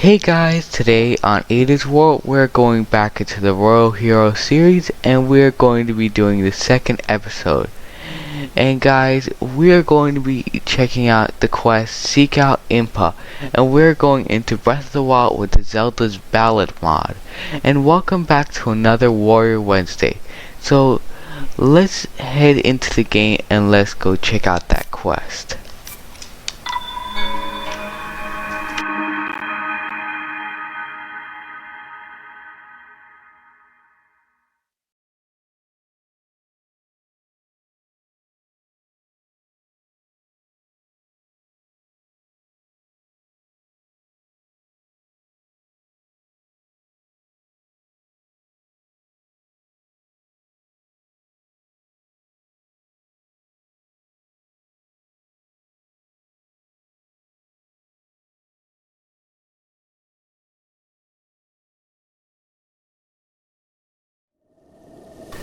Hey guys, today on Aden's World we're going back into the Royal Hero series and we're going to be doing the second episode. And guys, we're going to be checking out the quest Seek Out Impa, and we're going into Breath of the Wild with the Zelda's Ballad mod. And welcome back to another Warrior Wednesday. So let's head into the game and let's go check out that quest.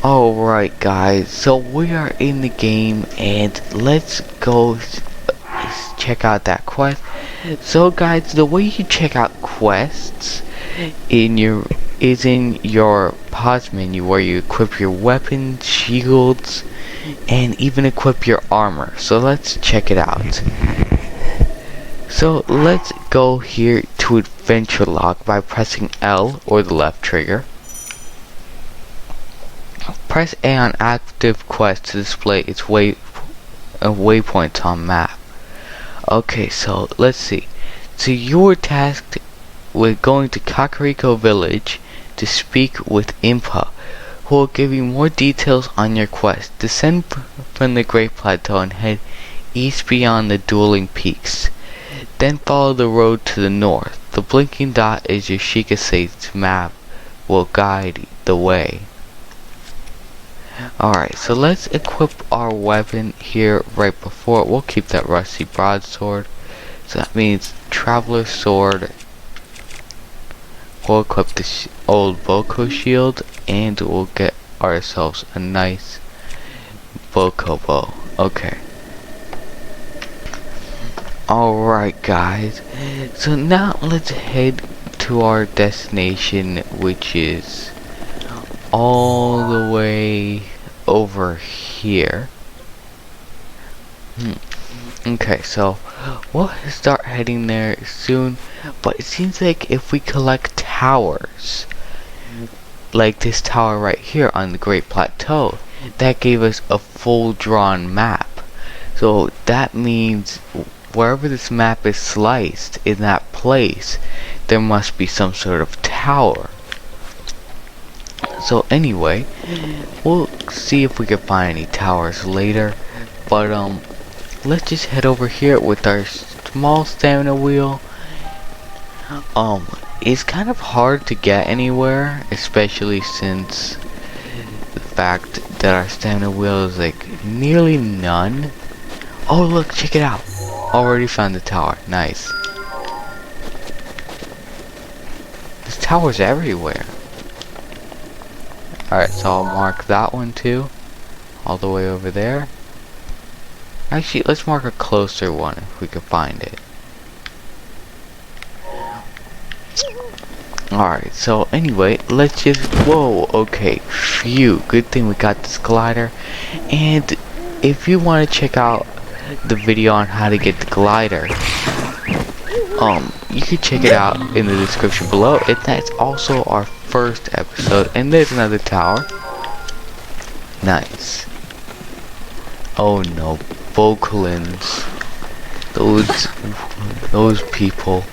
Alright guys, so we are in the game and let's go check out that quest. So guys, the way you check out quests is in your pause menu, where you equip your weapons, shields, and even equip your armor. So let's check it out. So let's go here to adventure log by pressing L or the left trigger. Press A on active quest to display its waypoints on map. Okay, so let's see. So you were tasked with going to Kakariko village to speak with Impa, who will give you more details on your quest. Descend from the Great Plateau and head east beyond the dueling peaks. Then follow the road to the north. The blinking dot is your Shikasate's map will guide the way. Alright, so let's equip our weapon here right before. We'll keep that rusty broadsword. So that means Traveler's Sword. We'll equip the old Boko shield, and we'll get ourselves a nice Boko bow. Okay. Alright guys, so now let's head to our destination, which is all the way over here. Okay, so we'll start heading there soon, but it seems like if we collect towers, like this tower right here on the Great Plateau, that gave us a full drawn map. So that means wherever this map is sliced, in that place, there must be some sort of tower. So anyway, we'll see if we can find any towers later, but let's just head over here with our small stamina wheel. It's kind of hard to get anywhere, especially since the fact that our stamina wheel is like nearly none. Oh look, check it out. Already found the tower. Nice. There's towers everywhere. Alright, so I'll mark that one too, all the way over there. Actually, let's mark a closer one if we can find it. Alright, so anyway, let's just, whoa, okay, phew, good thing we got this glider. And if you want to check out the video on how to get the glider, you can check it out in the description below. And that's also our first episode. And there's another tower. Nice. Oh no, Bokolins. Those people.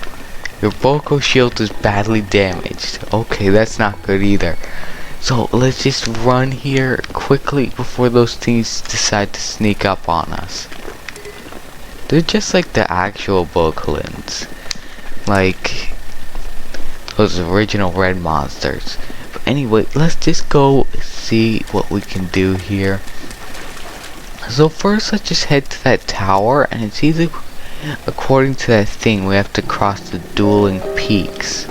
Your Boko shield is badly damaged. Okay, that's not good either. So let's just run here quickly before those things decide to sneak up on us. They're just like the actual Bokolins, like those original red monsters. But anyway, let's just go see what we can do here. So first, let's just head to that tower, and it's either, according to that thing, we have to cross the dueling peaks.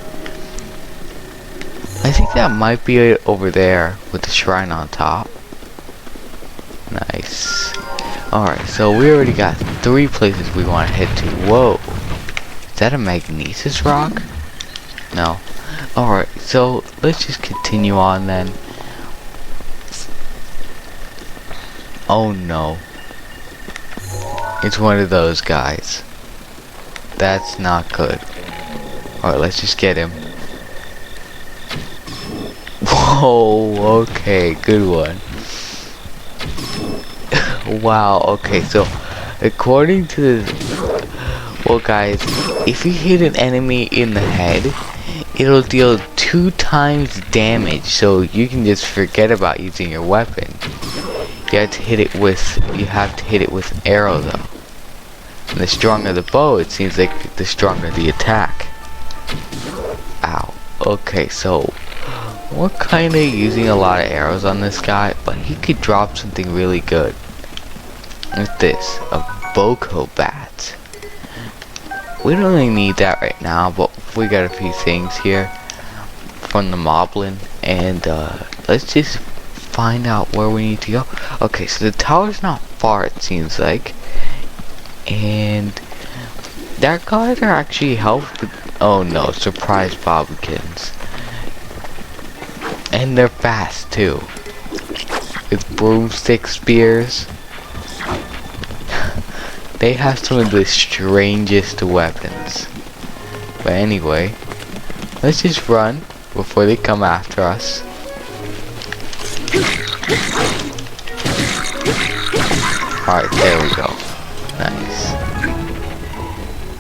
I think that might be it over there with the shrine on top. Nice. Alright, so we already got 3 places we want to head to. Whoa. Is that a magnesis rock? No. Alright, so let's just continue on then. Oh no. It's one of those guys. That's not good. Alright, let's just get him. Whoa, okay, good one. Wow, okay, so according to the... Well guys, if you hit an enemy in the head, it'll deal 2 times damage, so you can just forget about using your weapon. You have to hit it with an arrow though. And the stronger the bow, it seems like the stronger the attack. Ow. Okay, so we're kinda using a lot of arrows on this guy, but he could drop something really good. Like this, a Boko bat. We don't really need that right now, but we got a few things here from the moblin, and let's just find out where we need to go. Okay, so the tower's not far, it seems like, and that guys are actually helped. Oh no, surprise bobbikins, and they're fast too, with broomstick spears. They have some of the strangest weapons. But anyway, let's just run before they come after us. Alright, there we go. Nice.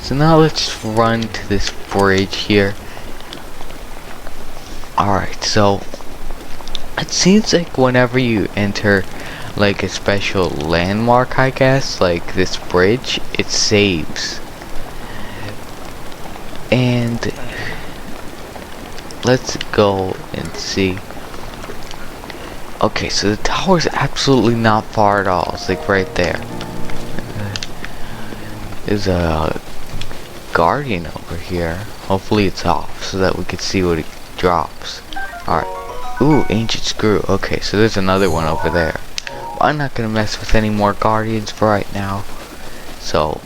So now let's run to this bridge here. Alright, so it seems like whenever you enter like a special landmark, I guess, like this bridge, it saves. And let's go and see. Okay, so the tower's absolutely not far at all. It's like right there. There's a guardian over here. Hopefully it's off so that we can see what it drops. Alright. Ooh, ancient screw. Okay, so there's another one over there. I'm not gonna mess with any more guardians for right now. So,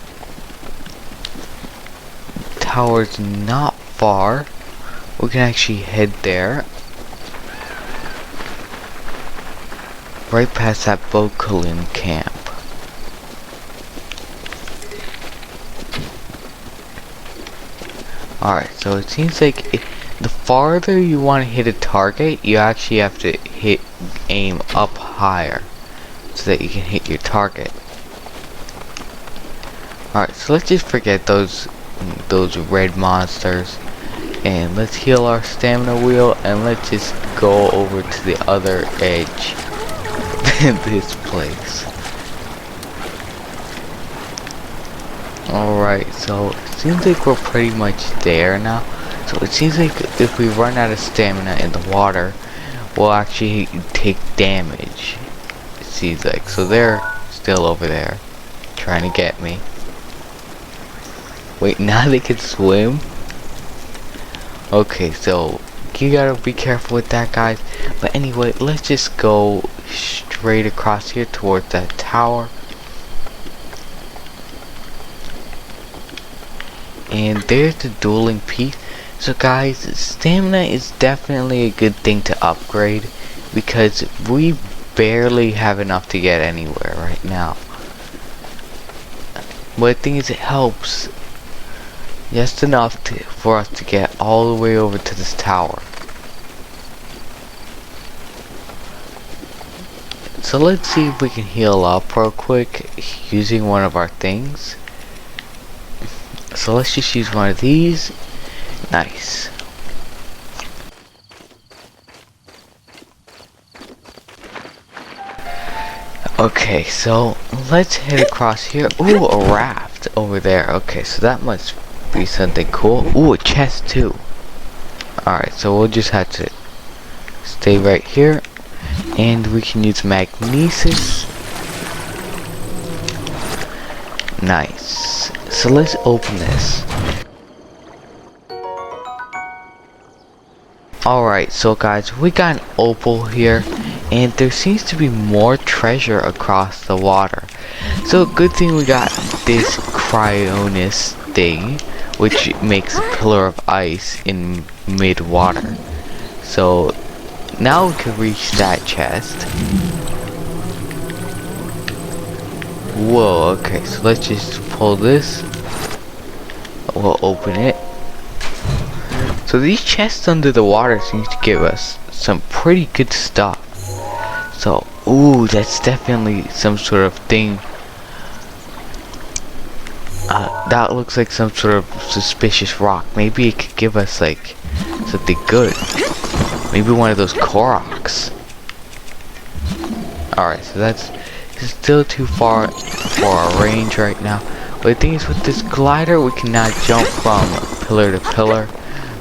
tower's not far. We can actually head there. Right past that Bokolin camp. Alright, so it seems like the farther you want to hit a target, you actually have to aim up higher, so that you can hit your target. Alright, so let's just forget those red monsters, and let's heal our stamina wheel, and let's just go over to the other edge of this place. Alright, so it seems like we're pretty much there now. So it seems like if we run out of stamina in the water, we'll actually take damage. Seems like. So they're still over there trying to get me. Wait, now they can swim? Okay, so you gotta be careful with that, guys. But anyway, let's just go straight across here towards that tower. And there's the dueling piece. So guys, stamina is definitely a good thing to upgrade, because we barely have enough to get anywhere right now. But the thing is, it helps just enough for us to get all the way over to this tower. So let's see if we can heal up real quick using one of our things. So let's just use one of these. Nice. Okay, so let's head across here. Ooh, a raft over there. Okay, so that must be something cool. Ooh, a chest too. Alright, so we'll just have to stay right here. And we can use magnesis. Nice. So let's open this. Alright, so guys, we got an opal here, and there seems to be more treasure across the water. So good thing we got this cryonis thing, which makes a pillar of ice in mid-water. So now we can reach that chest. Whoa, okay, so let's just pull this. We'll open it. So these chests under the water seem to give us some pretty good stuff. So, ooh, that's definitely some sort of thing. That looks like some sort of suspicious rock. Maybe it could give us like something good. Maybe one of those Koroks. Alright, so that's still too far for our range right now. But the thing is, with this glider, we can now jump from pillar to pillar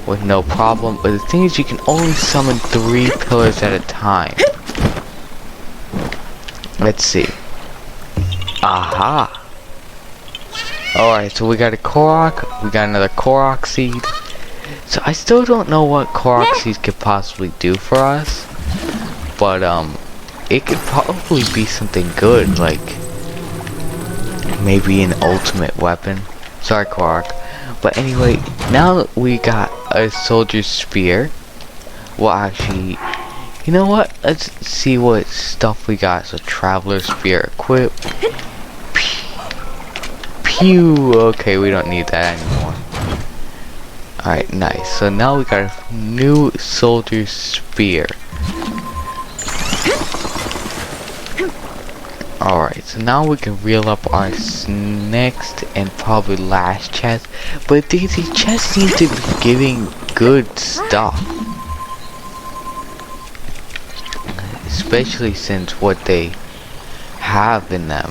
with no problem. But the thing is, you can only summon 3 pillars at a time. Let's see. Aha! Alright, so we got a Korok, we got another Korok seed. So I still don't know what Korok seeds could possibly do for us. But it could probably be something good, like maybe an ultimate weapon. Sorry, Korok. But anyway, now that we got a soldier's spear, well, actually, you know what? Let's see what stuff we got. So, traveler's spear equipped. Pew! Okay, we don't need that anymore. Alright, nice. So now we got a new soldier's spear. Alright, so now we can reel up our next and probably last chest. But these chests seem to be giving good stuff. Especially since what they have in them.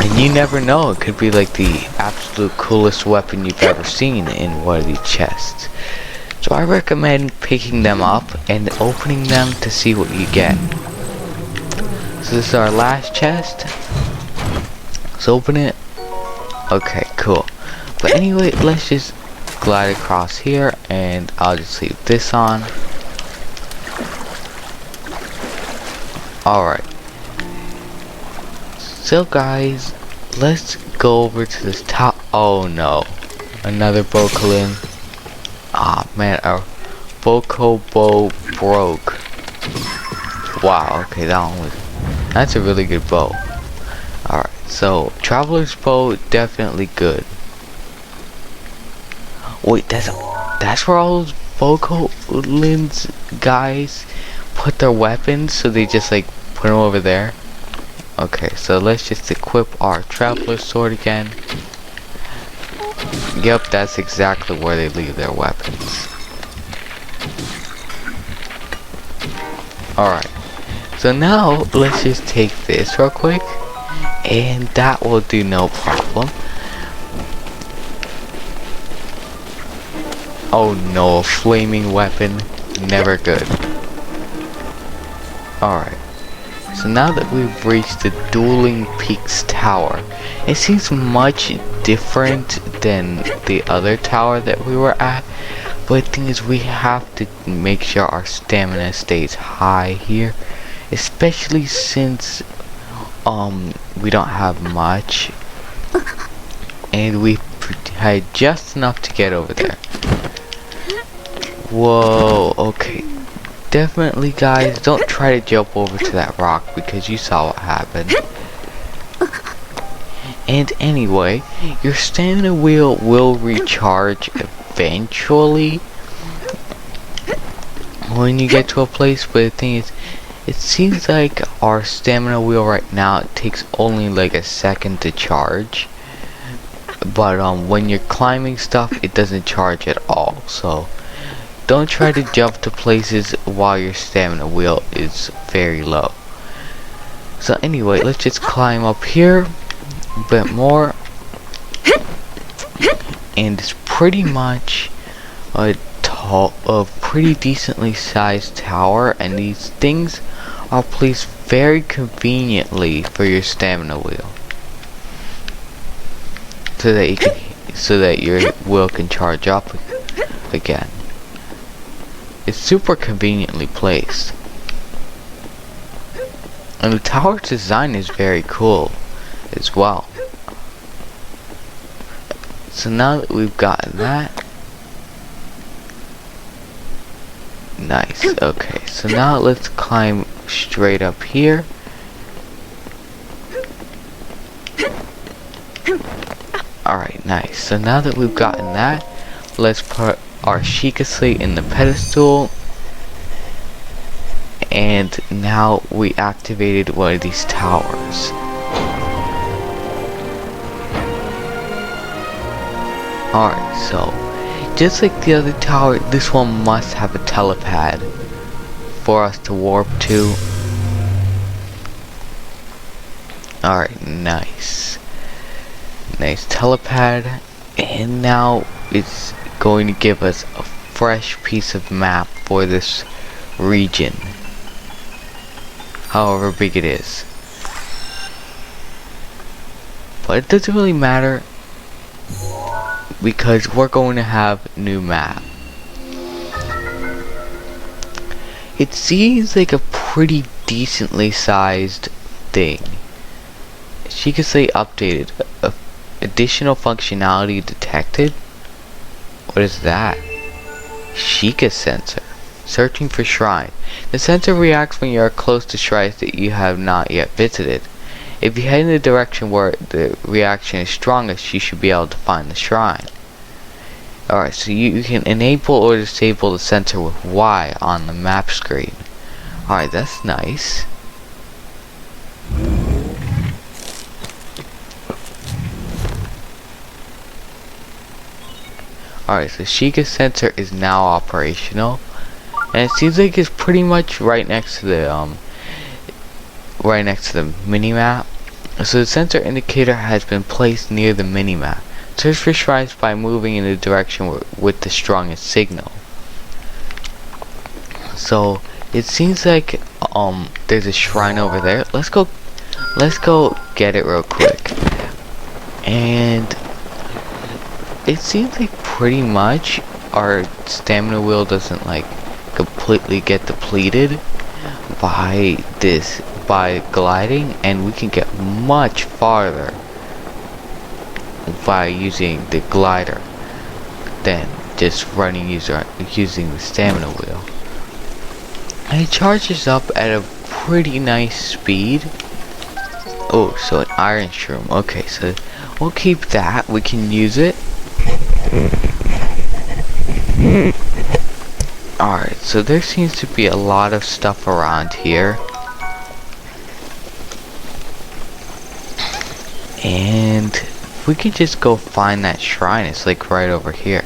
And you never know, it could be like the absolute coolest weapon you've ever seen in one of these chests. So I recommend picking them up and opening them to see what you get. So this is our last chest. Let's open it. Okay, cool. But anyway, let's just glide across here and I'll just leave this on. Alright. So guys, let's go over to this top. Oh no. Another Bokolin. Ah man, our Boko bow broke. Wow, okay, that's a really good bow. Alright, so traveler's bow, definitely good. Wait, that's where all those Bokolins guys put their weapons, so they just like put them over there. Okay, so let's just equip our traveler's sword again. Yep, that's exactly where they leave their weapons. Alright, so now let's just take this real quick, and that will do no problem. Oh no, a flaming weapon, never good. Alright. So now that we've reached the Dueling Peaks Tower, it seems much different than the other tower that we were at. But the thing is, we have to make sure our stamina stays high here, especially since we don't have much, and we had just enough to get over there. Whoa, okay. Definitely, guys, don't try to jump over to that rock because you saw what happened. And anyway, your stamina wheel will recharge eventually when you get to a place, but the thing is, it seems like our stamina wheel right now takes only like a second to charge. But when you're climbing stuff, it doesn't charge at all, so don't try to jump to places while your stamina wheel is very low. So anyway, let's just climb up here a bit more. And it's pretty much a pretty decently sized tower, and these things are placed very conveniently for your stamina wheel. So that your wheel can charge up again. It's super conveniently placed. And the tower design is very cool as well. so now that we've gotten that, nice. Okay, so now let's climb straight up here. Alright, nice. So now that we've gotten that, let's put our Sheikah Slate in the pedestal. And now we activated one of these towers. Alright, so just like the other tower, this one must have a telepad for us to warp to. Alright, nice. Nice telepad. And now it's going to give us a fresh piece of map for this region, however big it is. But it doesn't really matter, because we're going to have a new map. It seems like a pretty decently sized thing. She could say updated. Additional functionality detected? What is that? Sheikah sensor. Searching for shrine. The sensor reacts when you are close to shrines that you have not yet visited. If you head in the direction where the reaction is strongest, you should be able to find the shrine. Alright, so you can enable or disable the sensor with Y on the map screen. Alright, that's nice. Alright, so Sheikah sensor is now operational. And it seems like it's pretty much right next to the mini-map. So the sensor indicator has been placed near the mini-map. Search for shrines by moving in the direction with the strongest signal. So it seems like there's a shrine over there. Let's go get it real quick. And it seems like pretty much our stamina wheel doesn't like completely get depleted by gliding, and we can get much farther by using the glider than just running using the stamina wheel. And it charges up at a pretty nice speed. Oh, so an iron shroom. Okay, so we'll keep that. We can use it. Alright, so there seems to be a lot of stuff around here. And we could just go find that shrine. It's like right over here.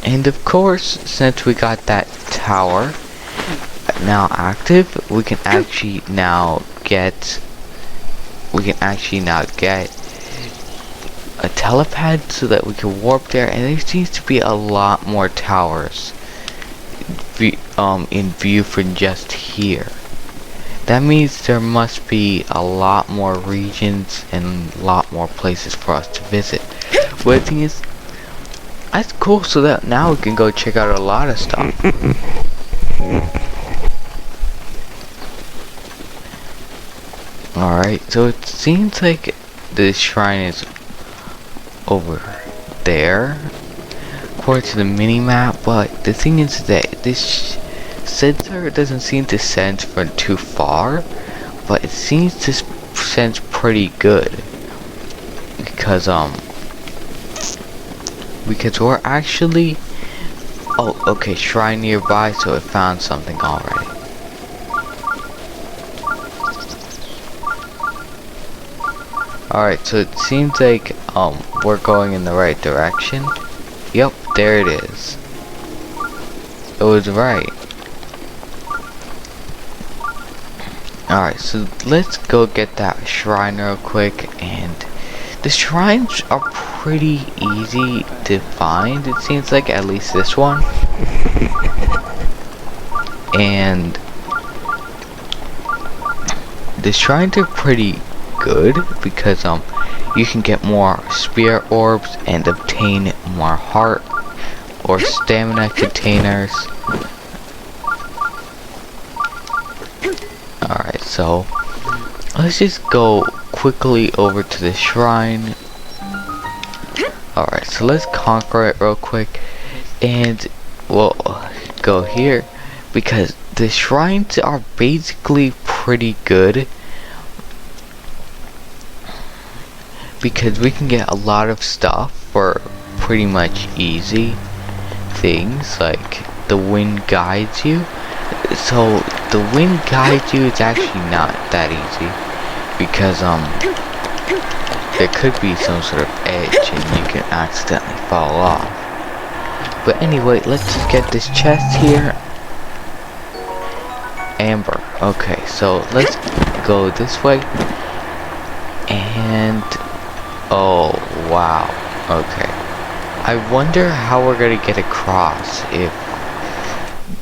And of course, since we got that tower now active, we can actually now get a telepad so that we can warp there. And there seems to be a lot more towers in view from just here. That means there must be a lot more regions and a lot more places for us to visit. But the thing is, that's cool, so that now we can go check out a lot of stuff. Alright, so it seems like the shrine is over there according to the mini-map, but the thing is that this sensor doesn't seem to sense from too far, but it seems to sense pretty good because we're actually okay, shrine nearby, so it found something already. Alright, so it seems like we're going in the right direction. Yep, there it is. It was right. Alright, so let's go get that shrine real quick. And the shrines are pretty easy to find, it seems like, at least this one. And the shrines are pretty good because you can get more spirit orbs and obtain more heart or stamina containers. Alright, so let's just go quickly over to the shrine Alright, so let's conquer it real quick. And we'll go here. Because the shrines are basically pretty good. Because we can get a lot of stuff for pretty much easy things. Like the wind guides you. So the wind guides you is actually not that easy. Because there could be some sort of edge and you can accidentally fall off. But anyway, let's just get this chest here. Amber. Okay, so let's go this way. And oh wow. Okay. I wonder how we're gonna get across if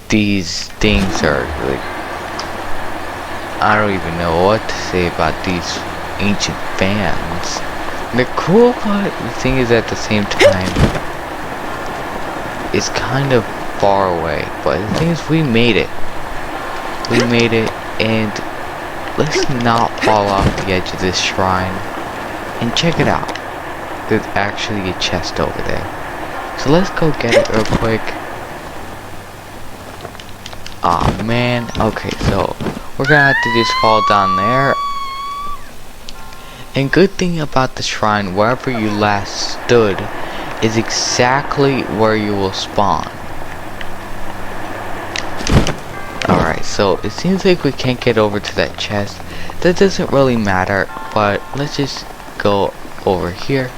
these things are like, I don't even know what to say about these ancient fans. They're cool, but the thing is at the same time it's kind of far away. But the thing is we made it. We made it, and let's not fall off the edge of this shrine. And check it out. There's actually a chest over there. So let's go get it real quick. Aw, man. Okay, so we're gonna have to just fall down there. And good thing about the shrine, wherever you last stood, is exactly where you will spawn. Alright, so it seems like we can't get over to that chest. That doesn't really matter, but let's just go over here.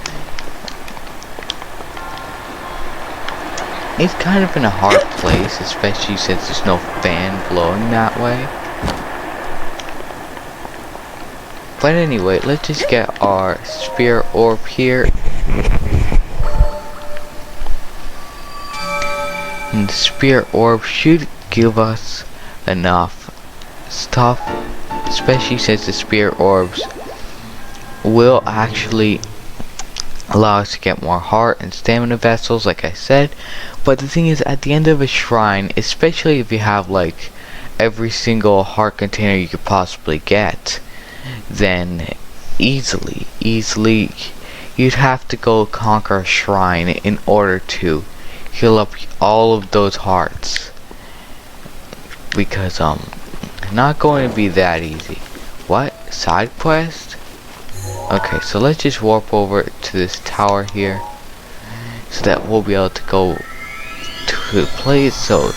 It's kind of in a hard place, especially since there's no fan blowing that way. But anyway, let's just get our spear orb here. And the spear orb should give us enough stuff, especially since the spear orbs will actually allow us to get more heart and stamina vessels, like I said. But the thing is, at the end of a shrine, especially if you have like every single heart container you could possibly get, then easily you'd have to go conquer a shrine in order to heal up all of those hearts. Because not going to be that easy. What? Side quest? Okay, so let's just warp over to this tower here so that we'll be able to go to the place. So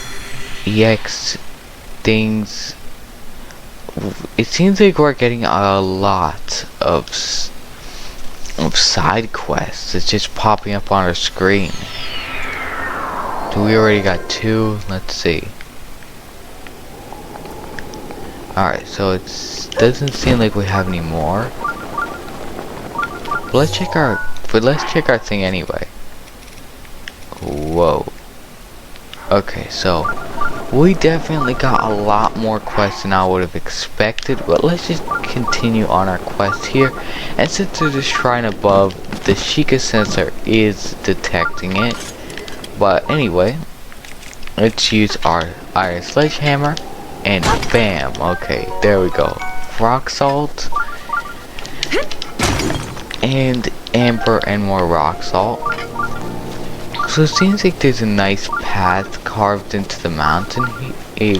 EX things, it seems like we're getting a lot of side quests. It's just popping up on our screen. Do we already got 2? Let's see. Alright, so it doesn't seem like we have any more. But let's check our thing anyway. Whoa. Okay, so we definitely got a lot more quests than I would have expected, but let's just continue on our quest here. And since there's a shrine above, the Sheikah sensor is detecting it. But anyway, let's use our iron sledgehammer, and bam. Okay, there we go. Rock salt, and amber, and more rock salt. So it seems like there's a nice path carved into the mountain,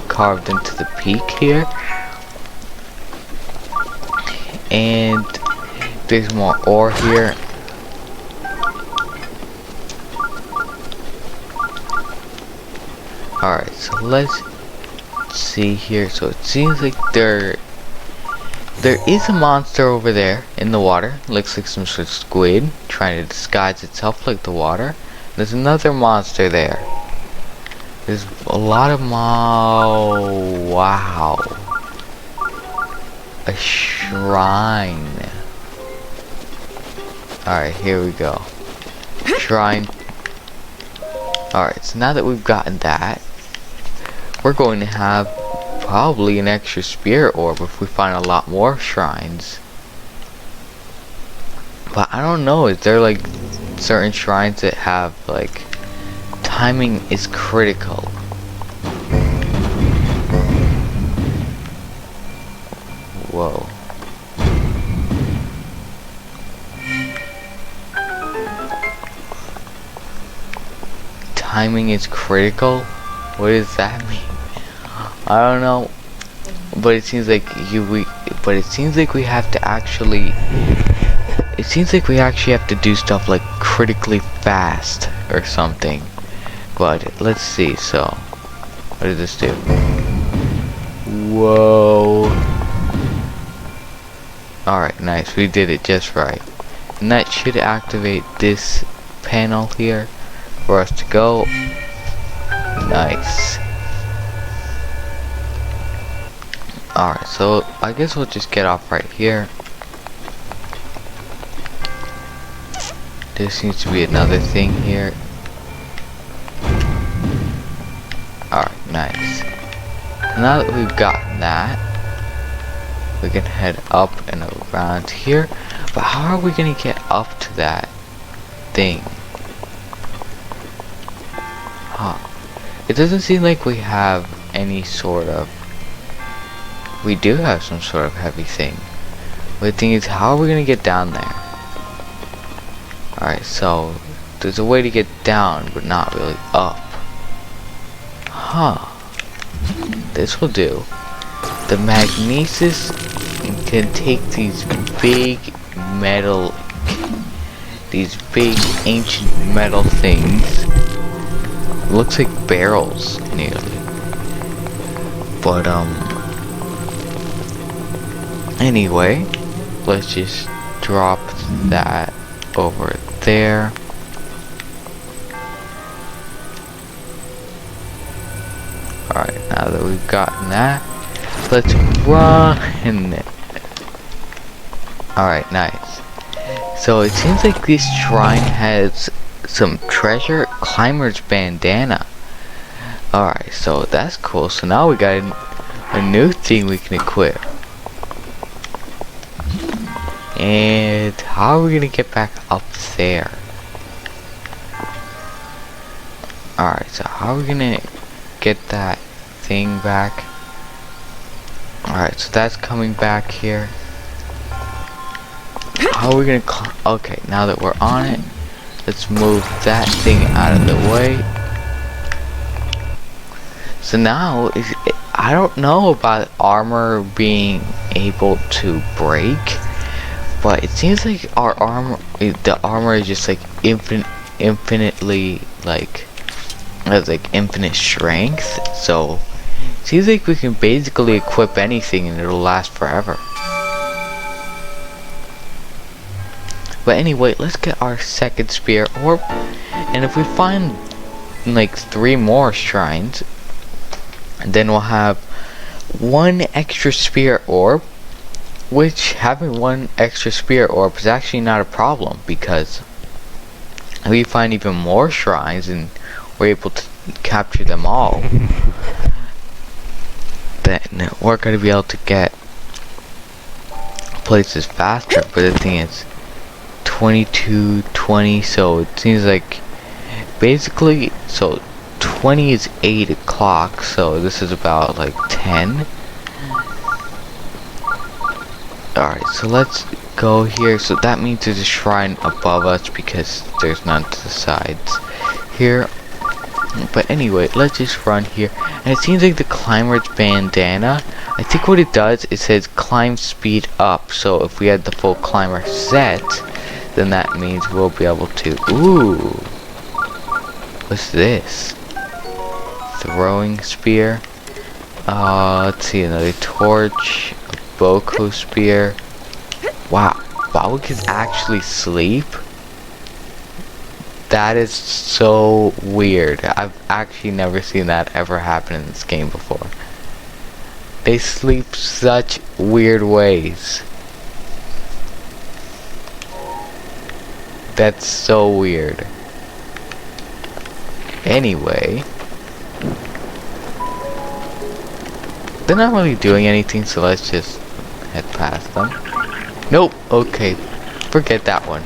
carved into the peak here. And there's more ore here. Alright, so let's see here. So it seems like there is a monster over there in the water. Looks like some sort of squid trying to disguise itself like the water. There's another monster there. There's a lot of wow. A shrine. Alright, here we go. Shrine. Alright, so now that we've gotten that, we're going to have probably an extra spirit orb if we find a lot more shrines. But I don't know, is there like certain shrines that have like timing is critical? Whoa. timing is critical. What does that mean? I don't know. But it seems like we have to actually. It seems like we actually have to do stuff like critically fast or something. But let's see. So, what does this do? Whoa. Alright, nice. We did it just right. And that should activate this panel here for us to go. Nice. Alright, so I guess we'll just get off right here. There seems to be another thing here. Alright, nice. Now that we've gotten that, we can head up and around here. But how are we gonna get up to that thing? Huh. It doesn't seem like we have any sort of... We do have some sort of heavy thing. But the thing is, how are we gonna get down there? Alright, so there's a way to get down, but not really up. Huh. This will do. The magnesis can take these big metal, these big ancient metal things. Looks like barrels, nearly. But, anyway, let's just drop that over there. Alright, now that we've gotten that, let's run. Alright, nice. So it seems like this shrine has some treasure. Climber's bandana. Alright, so that's cool. So now we got a new thing we can equip. And how are we gonna get back up there? Alright, so how are we gonna get that thing back? Alright, so that's coming back here. How are we gonna okay, now that we're on it, let's move that thing out of the way. So now, I don't know about armor being able to break, but it seems like our armor, the armor is just like infinitely like, has like infinite strength. So it seems like we can basically equip anything and it'll last forever. But anyway, let's get our second spear orb, and if we find like 3 more shrines, then we'll have 1 extra spear orb, which having 1 extra spear orb is actually not a problem, because if we find even more shrines and we're able to capture them all, then we're going to be able to get places faster. But the thing is, 22:20, so it seems like basically, so 20 is 8 o'clock, so this is about like 10. Alright, so let's go here. So that means there's a shrine above us because there's none to the sides here. But anyway, let's just run here. And it seems like the climber's bandana, I think what it does, it says climb speed up. So if we had the full climber set, then that means we'll be able to... Ooh! What's this? Throwing spear. Let's see, another torch. A Boko spear. Wow, Bow can actually sleep? That is so weird. I've actually never seen that ever happen in this game before. They sleep such weird ways. That's so weird. Anyway, they're not really doing anything, so let's just head past them. Nope, okay, forget that one.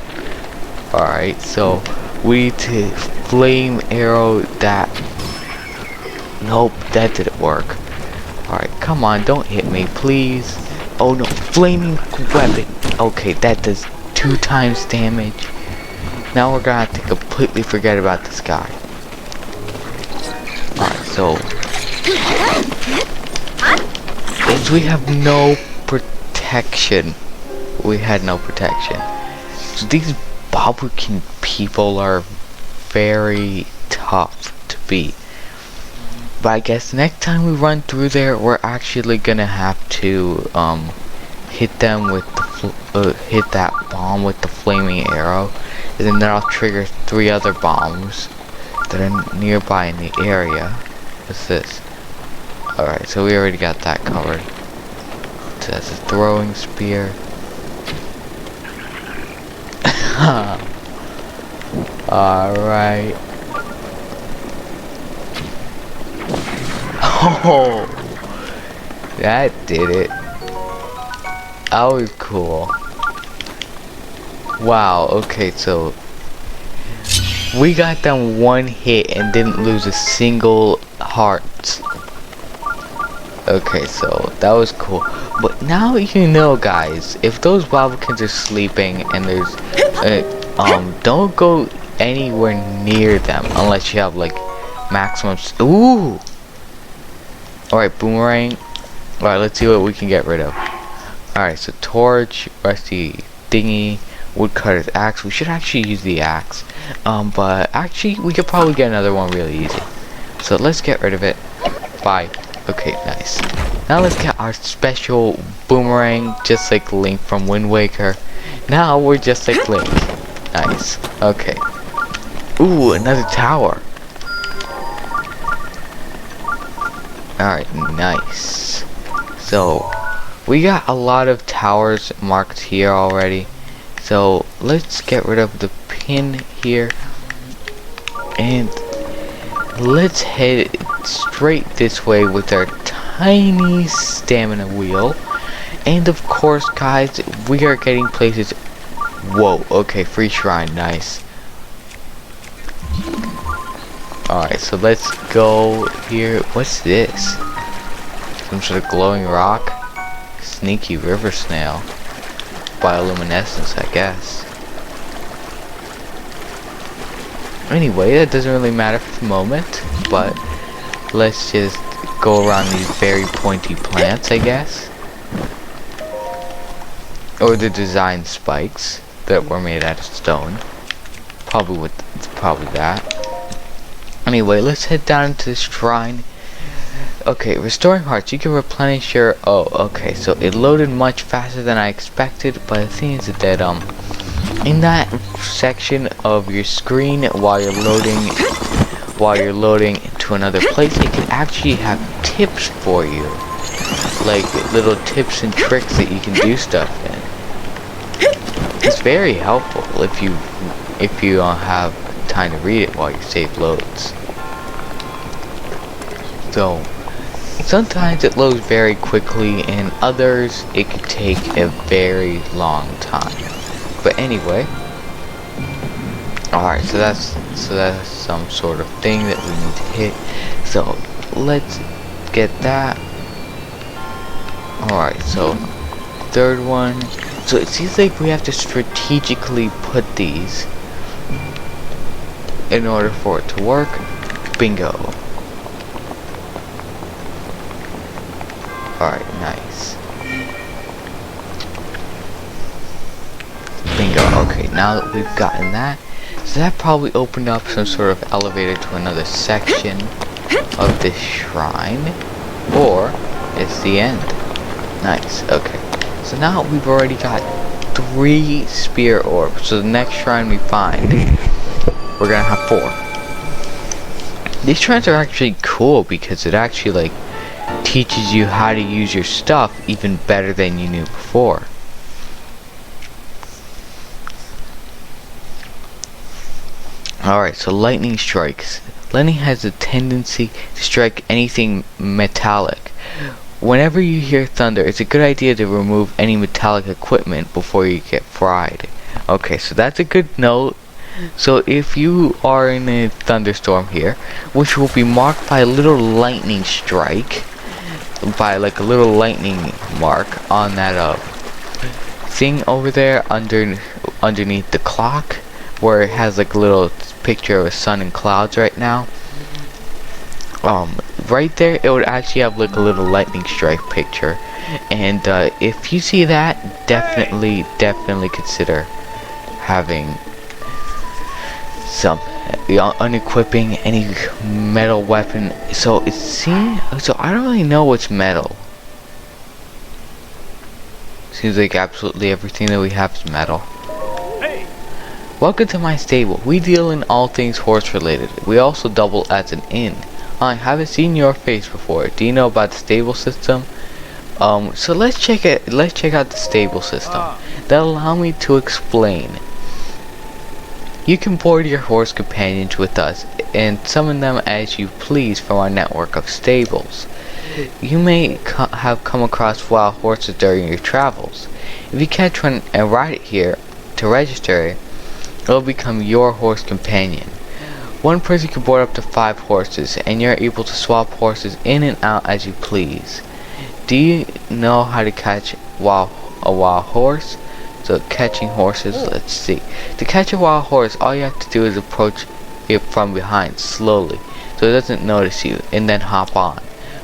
Alright, so we need to flame arrow that. Nope, that didn't work. Alright, come on, don't hit me, please. Oh no, flaming weapon. Okay, that does 2 times damage. Now we're gonna have to completely forget about this guy. so since we have no protection, we had no protection. So these Bobblekin people are very tough to beat. But I guess next time we run through there, we're actually gonna have to hit them with the hit that bomb with the flaming arrow, and then that'll trigger 3 other bombs that are nearby in the area. What's this? Alright, so we already got that covered. So that's a throwing spear. Alright. Oh, that did it. That was cool. Wow, okay, so we got them 1 hit and didn't lose a single heart. Okay, so that was cool. But now you know, guys, if those Bobblikins are sleeping and there's don't go anywhere near them unless you have like maximum ooh. Alright, boomerang. Alright, let's see what we can get rid of. Alright, so torch, rusty thingy, woodcutter's axe. We should actually use the axe. But actually we could probably get another one really easy. So let's get rid of it. Bye. Okay, nice. Now let's get our special boomerang, just like Link from Wind Waker. Now we're just like Link. Nice. Okay. Ooh, another tower. Alright, nice. So, we got a lot of towers marked here already. So, let's get rid of the pin here. And let's head straight this way with our tiny stamina wheel. And of course, guys, we are getting places. Whoa, okay, free shrine, nice. Alright, so let's go here. What's this? Some sort of glowing rock? Sneaky river snail. Bioluminescence, I guess. Anyway, that doesn't really matter for the moment, but let's just go around these very pointy plants, I guess. Or the design spikes that were made out of stone. Probably that. Anyway, let's head down to this shrine. Okay, restoring hearts. You can replenish your... Oh, okay. So it loaded much faster than I expected. But the thing is that in that section of your screen, while you're loading to another place, it can actually have tips for you, like little tips and tricks that you can do stuff in. It's very helpful if you have time to read it while your save loads. So sometimes it loads very quickly, and others it could take a very long time. But anyway, alright, so that's some sort of thing that we need to hit. So let's get that. Alright, so third one. So it seems like we have to strategically put these in order for it to work. Bingo. Alright, nice. Bingo. Okay, now that we've gotten that, so that probably opened up some sort of elevator to another section of this shrine, or it's the end. Nice. Okay, so now we've already got 3 spear orbs. So the next shrine we find, we're gonna have 4. These shrines are actually cool because it actually like teaches you how to use your stuff even better than you knew before. Alright, so lightning strikes. Lightning has a tendency to strike anything metallic. Whenever you hear thunder, it's a good idea to remove any metallic equipment before you get fried. Okay, so that's a good note. So if you are in a thunderstorm here, which will be marked by a little lightning strike, by like a little lightning mark on that thing over there underneath the clock, where it has like a little picture of a sun and clouds right now. right there, it would actually have like a little lightning strike picture. And if you see that, definitely consider having some unequipping any metal weapon. So it seems, so I don't really know what's metal. Seems like absolutely everything that we have is metal. Hey. Welcome to my stable. We deal in all things horse related. We also double as an inn. I haven't seen your face before. Do you know about the stable system? So let's check out the stable system. That'll allow me to explain. You can board your horse companions with us and summon them as you please from our network of stables. You may have come across wild horses during your travels. If you catch one and ride it here to register it, it'll become your horse companion. One person can board up to 5 horses, and you're able to swap horses in and out as you please. Do you know how to catch a wild horse? So catching horses, let's see. To catch a wild horse, all you have to do is approach it from behind slowly, so it doesn't notice you, and then hop on.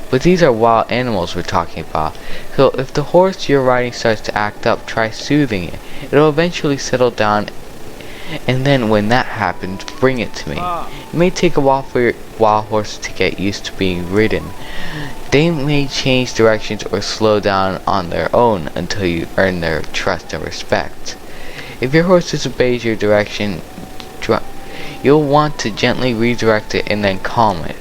But these are wild animals we're talking about. So if the horse you're riding starts to act up, try soothing it. It'll eventually settle down, and then when that happens, bring it to me. It may take a while for your wild horses to get used to being ridden. They may change directions or slow down on their own until you earn their trust and respect. If your horse disobeys your direction, you'll want to gently redirect it and then calm it.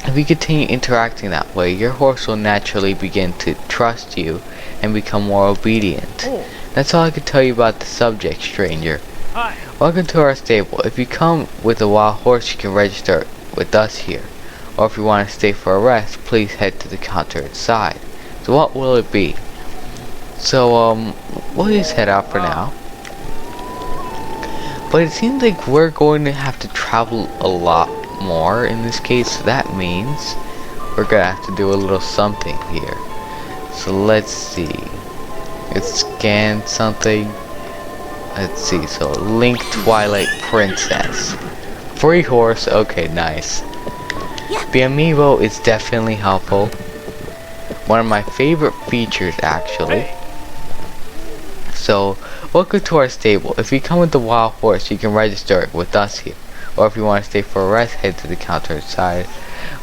If you continue interacting that way, your horse will naturally begin to trust you and become more obedient. That's all I can tell you about the subject, stranger. Hi. Welcome to our stable. If you come with a wild horse, you can register with us here. Or if you want to stay for a rest, please head to the counter inside. So what will it be? So we'll just head out for now. But it seems like we're going to have to travel a lot more in this case. So that means we're gonna have to do a little something here. So let's see. Let's scan something. Let's see. So Link Twilight Princess. Free horse. Okay, nice. The Amiibo is definitely helpful. One of my favorite features, actually. So, welcome to our stable. If you come with the wild horse, you can register it with us here. Or if you want to stay for a rest, head to the counter inside.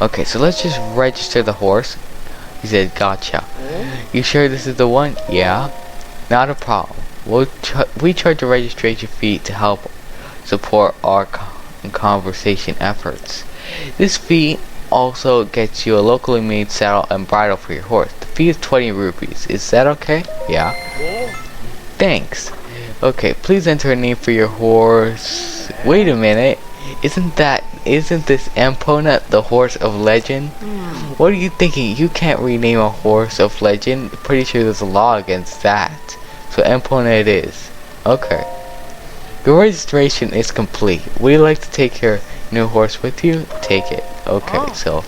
Okay, so let's just register the horse. He said, gotcha. You sure this is the one? Yeah. Not a problem. We charge a registration fee to help support our conversation efforts. This fee also gets you a locally made saddle and bridle for your horse. The fee is 20 rupees. Is that okay? Yeah. Thanks. Okay, please enter a name for your horse. Wait a minute. Isn't this Epona the horse of legend? What are you thinking? You can't rename a horse of legend. Pretty sure there's a law against that. So Epona it is. Okay. Your registration is complete. Would you like to take your new horse with you? Take it. Okay, so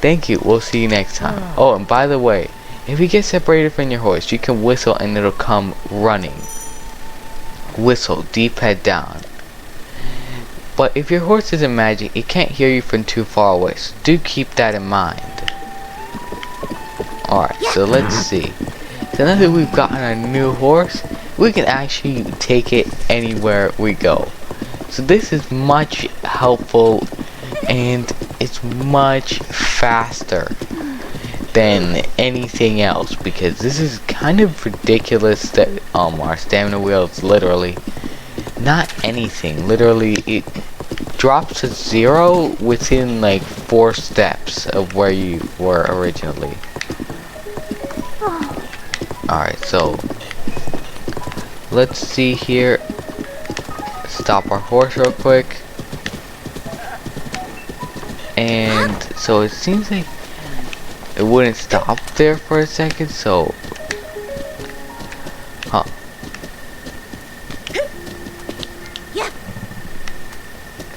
thank you. We'll see you next time. Oh, and by the way, if you get separated from your horse, you can whistle and it'll come running. Whistle, D-pad down. But if your horse isn't magic, it can't hear you from too far away, so do keep that in mind. Alright, so let's see. So now that we've gotten a new horse, we can actually take it anywhere we go. So this is much helpful, and it's much faster than anything else, because this is kind of ridiculous that our stamina wheel is literally not anything. Literally it drops to 0 within like 4 steps of where you were originally. Alright, so let's see here. Stop our horse real quick. And so it seems like it wouldn't stop there for a second, so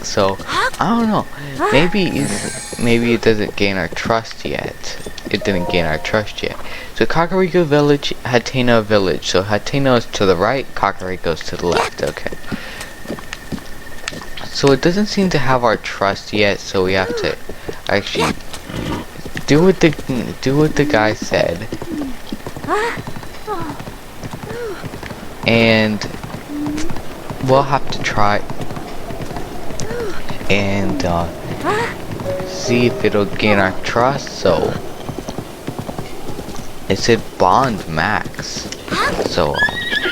so I don't know, maybe it doesn't gain our trust yet. It didn't gain our trust yet. So Kakariko Village, Hateno Village. So Hateno is to the right, Kakariko's to the left. Okay. So it doesn't seem to have our trust yet, so we have to actually do what the guy said, and we'll have to try and see if it'll gain our trust. So it said bond max, so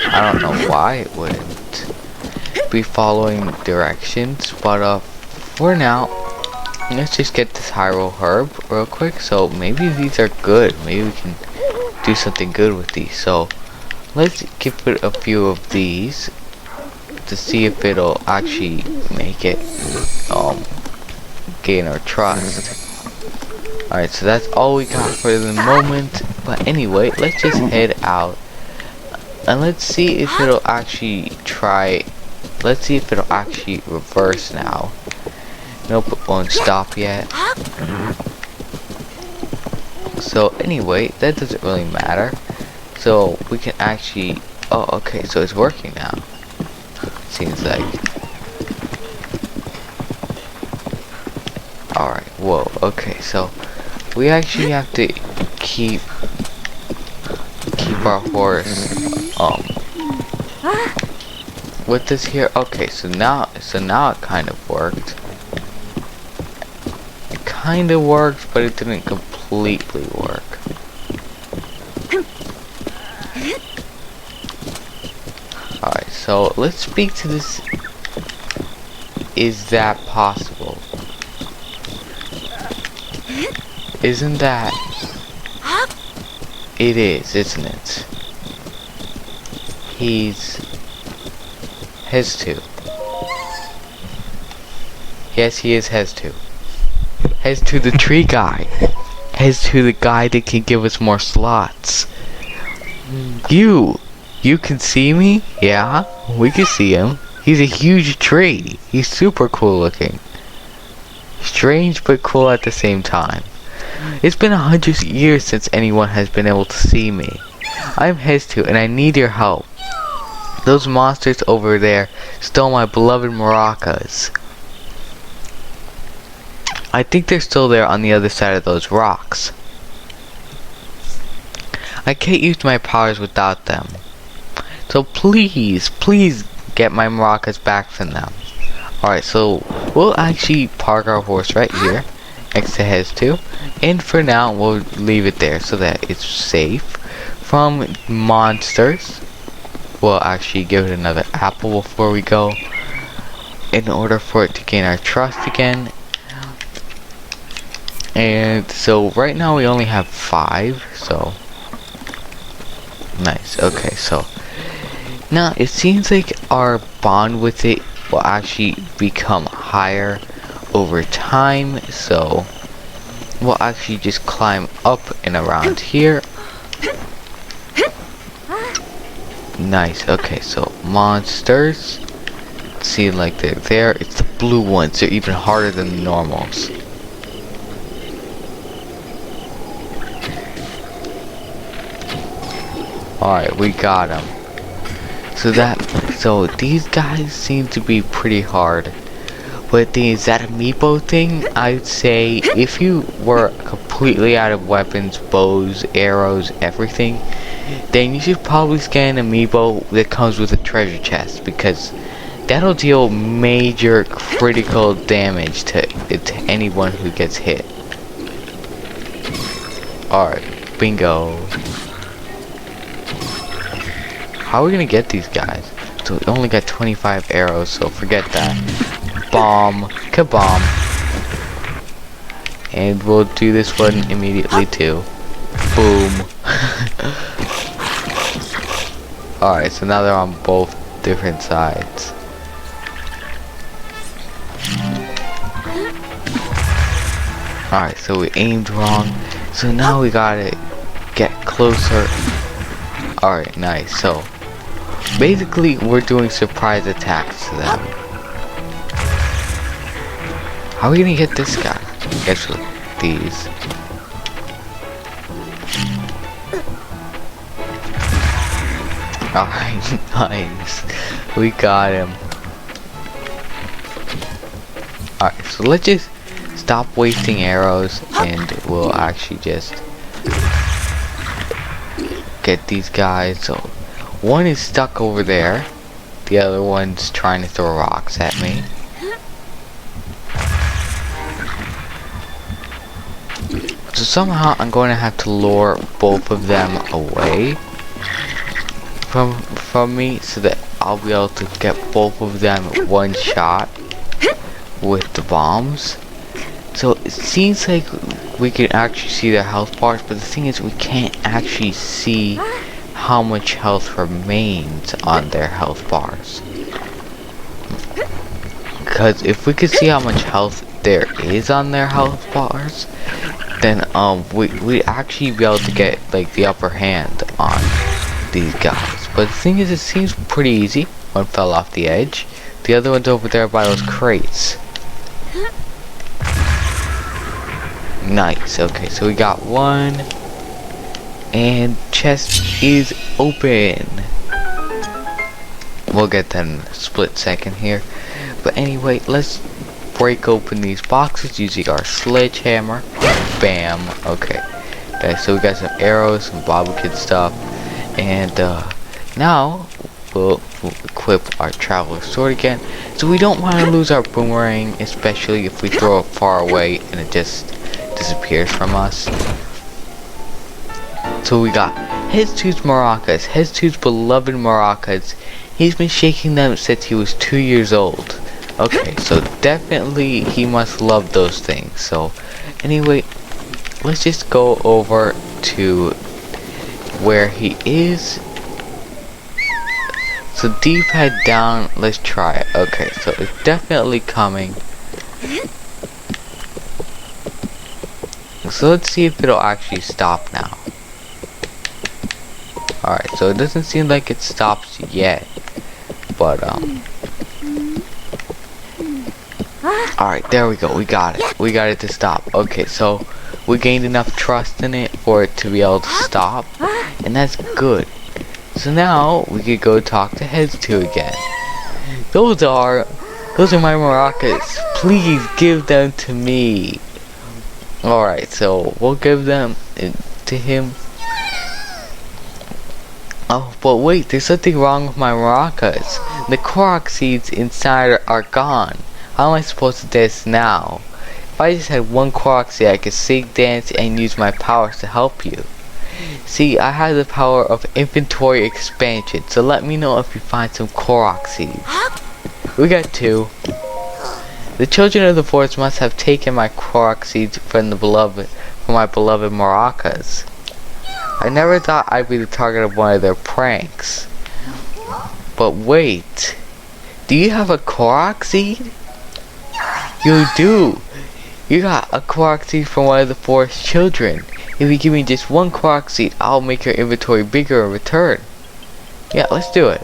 I don't know why it wouldn't be following directions, but for now let's just get this Hyrule herb real quick. So maybe these are good, maybe we can do something good with these. So let's give it a few of these to see if it'll actually make it gain our trust. Alright, so that's all we got for the moment. But anyway, let's just head out and let's see if it'll actually let's see if it'll actually reverse now. Nope, it won't stop yet. So anyway, that doesn't really matter. So we can actually, oh okay, so it's working now, seems like. Alright, whoa, okay, so we actually have to keep our horse with this here. Okay, so now it kind of worked. It kind of worked, but it didn't completely work. Alright, so let's speak to this. Is that possible? Isn't that? It is, isn't it? Has to. Yes, he has to. Has to the tree guy. Has to the guy that can give us more slots. You can see me? Yeah, we can see him. He's a huge tree. He's super cool looking. Strange but cool at the same time. It's been 100 years since anyone has been able to see me. I'm Hestu and I need your help. Those monsters over there stole my beloved maracas. I think they're still there on the other side of those rocks. I can't use my powers without them. So please get my maracas back from them. Alright, so we'll actually park our horse right here next to Hestu, and for now we'll leave it there so that it's safe from monsters. We'll actually give it another apple before we go in order for it to gain our trust again. And so right now we only have 5, so nice. Okay, so now it seems like our bond with it will actually become higher over time, so we'll actually just climb up and around here. Nice. Okay, so monsters, see, like they're there. It's the blue ones, they're even harder than the normals. Alright, we got them. So these guys seem to be pretty hard. But that Amiibo thing, I'd say if you were completely out of weapons, bows, arrows, everything, then you should probably scan Amiibo that comes with a treasure chest, because that'll deal major critical damage to anyone who gets hit. Alright, bingo. How are we gonna get these guys? So we only got 25 arrows, so forget that. Bomb, kabomb. And we'll do this one immediately too. Boom. Alright, so now they're on both different sides. Alright, so we aimed wrong. So now we gotta get closer. Alright, nice. So basically we're doing surprise attacks to them. How are we gonna get this guy? I guess with these. Alright, nice. We got him. Alright, so let's just stop wasting arrows, and we'll actually just get these guys. So one is stuck over there, the other one's trying to throw rocks at me. So somehow I'm going to have to lure both of them away from me, so that I'll be able to get both of them one shot with the bombs. So it seems like we can actually see their health bars, but the thing is we can't actually see how much health remains on their health bars. Because if we could see how much health there is on their health bars, then we'd actually be able to get like the upper hand on these guys. But the thing is, it seems pretty easy. One fell off the edge. The other one's over there by those crates. Nice. Okay, so we got one. And chest is open. We'll get that in a split second here. But anyway, let's break open these boxes using our sledgehammer. Bam. Okay. So we got some arrows, some bobblehead stuff. And now we'll equip our traveler sword again. So we don't want to lose our boomerang, especially if we throw it far away and it just disappears from us. So we got Headstoo's maracas, Headstoo's beloved maracas. He's been shaking them since he was 2 years old. Okay, so definitely he must love those things. So anyway, let's just go over to where he is. So deep head down, let's try it. Okay, so it's definitely coming. So let's see if it'll actually stop now. Alright, so it doesn't seem like it stops yet. But alright, there we go. We got it. We got it to stop. Okay, so we gained enough trust in it for it to be able to stop. And that's good. So now we could go talk to Headstoo again. Those are my maracas. Please give them to me. Alright, so we'll give them to him. Oh, but wait, there's something wrong with my maracas. The Koroks seeds inside are gone. How am I supposed to dance now? If I just had one Korok seed, I could sing, dance, and use my powers to help you. See, I have the power of inventory expansion, so let me know if you find some Korok seeds. We got 2. The children of the forest must have taken my Korok seeds from my beloved maracas. I never thought I'd be the target of one of their pranks. But wait, do you have a Korok seed? You do! You got a Korok seed from one of the forest children. If you give me just one Korok seed, I'll make your inventory bigger in return. Yeah, let's do it.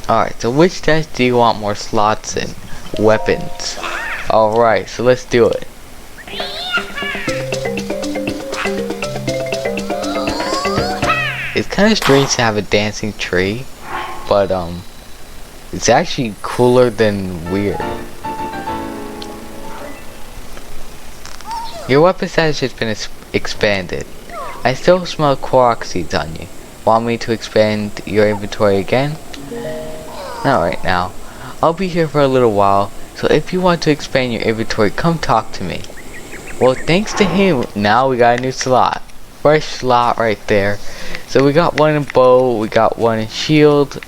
Alright, so which desk do you want more slots in? Weapons. Alright, so let's do it. It's kind of strange to have a dancing tree, but it's actually cooler than weird. Your weapon status has been expanded. I still smell Korok seeds on you. Want me to expand your inventory again? Not right now. I'll be here for a little while, so if you want to expand your inventory, come talk to me. Well, thanks to him, now we got a new slot. Fresh slot right there. So we got one in bow, we got one in shield.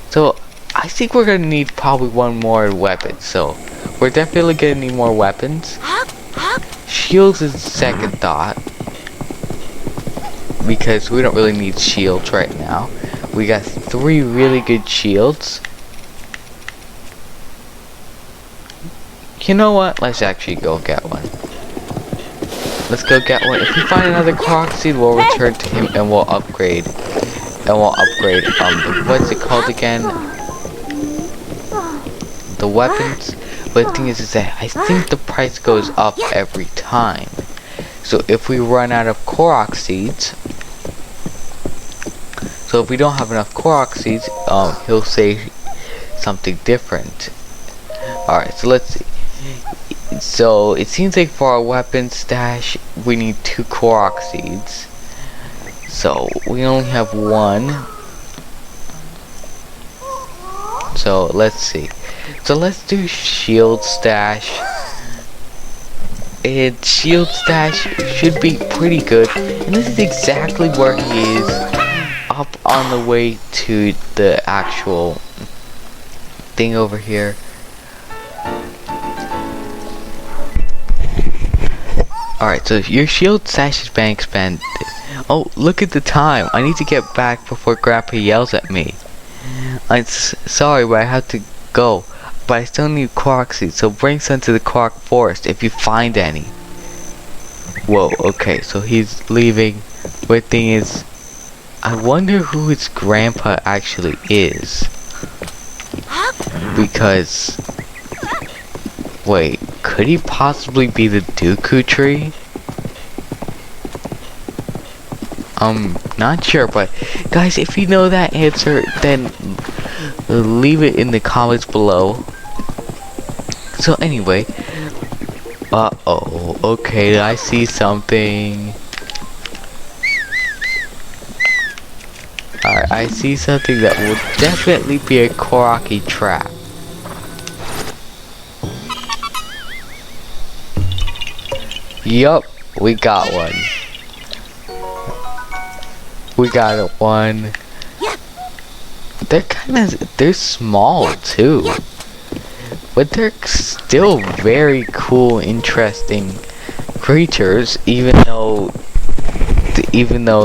So I think we're gonna need probably one more weapon. So we're definitely gonna need more weapons. Shields is second thought, because we don't really need shields right now. We got 3 really good shields. You know what? Let's actually go get one. Let's go get one. If we find another Korok seed, we'll return to him and we'll upgrade. What's it called again? The weapons. But the thing is that I think the price goes up every time. So if we run out of Korok seeds, so if we don't have enough Korok seeds, he'll say something different. Alright, so let's see. So it seems like for our weapon stash we need 2 Koroks seeds. So we only have 1. So let's see. So let's do shield stash. And shield stash should be pretty good. And this is exactly where he is, up on the way to the actual thing over here. Alright, so your shield stash is being expanded. Oh, look at the time. I need to get back before Grandpa yells at me. I'm sorry, but I have to go. But I still need Korok seeds, so bring some to the Korok forest if you find any. Whoa, okay, so he's leaving. Weird thing is, I wonder who his grandpa actually is. Because, wait, could he possibly be the Dooku tree? I'm not sure, but guys, if you know that answer, then leave it in the comments below. So anyway, uh-oh, okay, I see something. Alright, I see something that will definitely be a Koroki trap. Yup, we got one. We got it, one. They're small too. But they're still very cool, interesting creatures, even though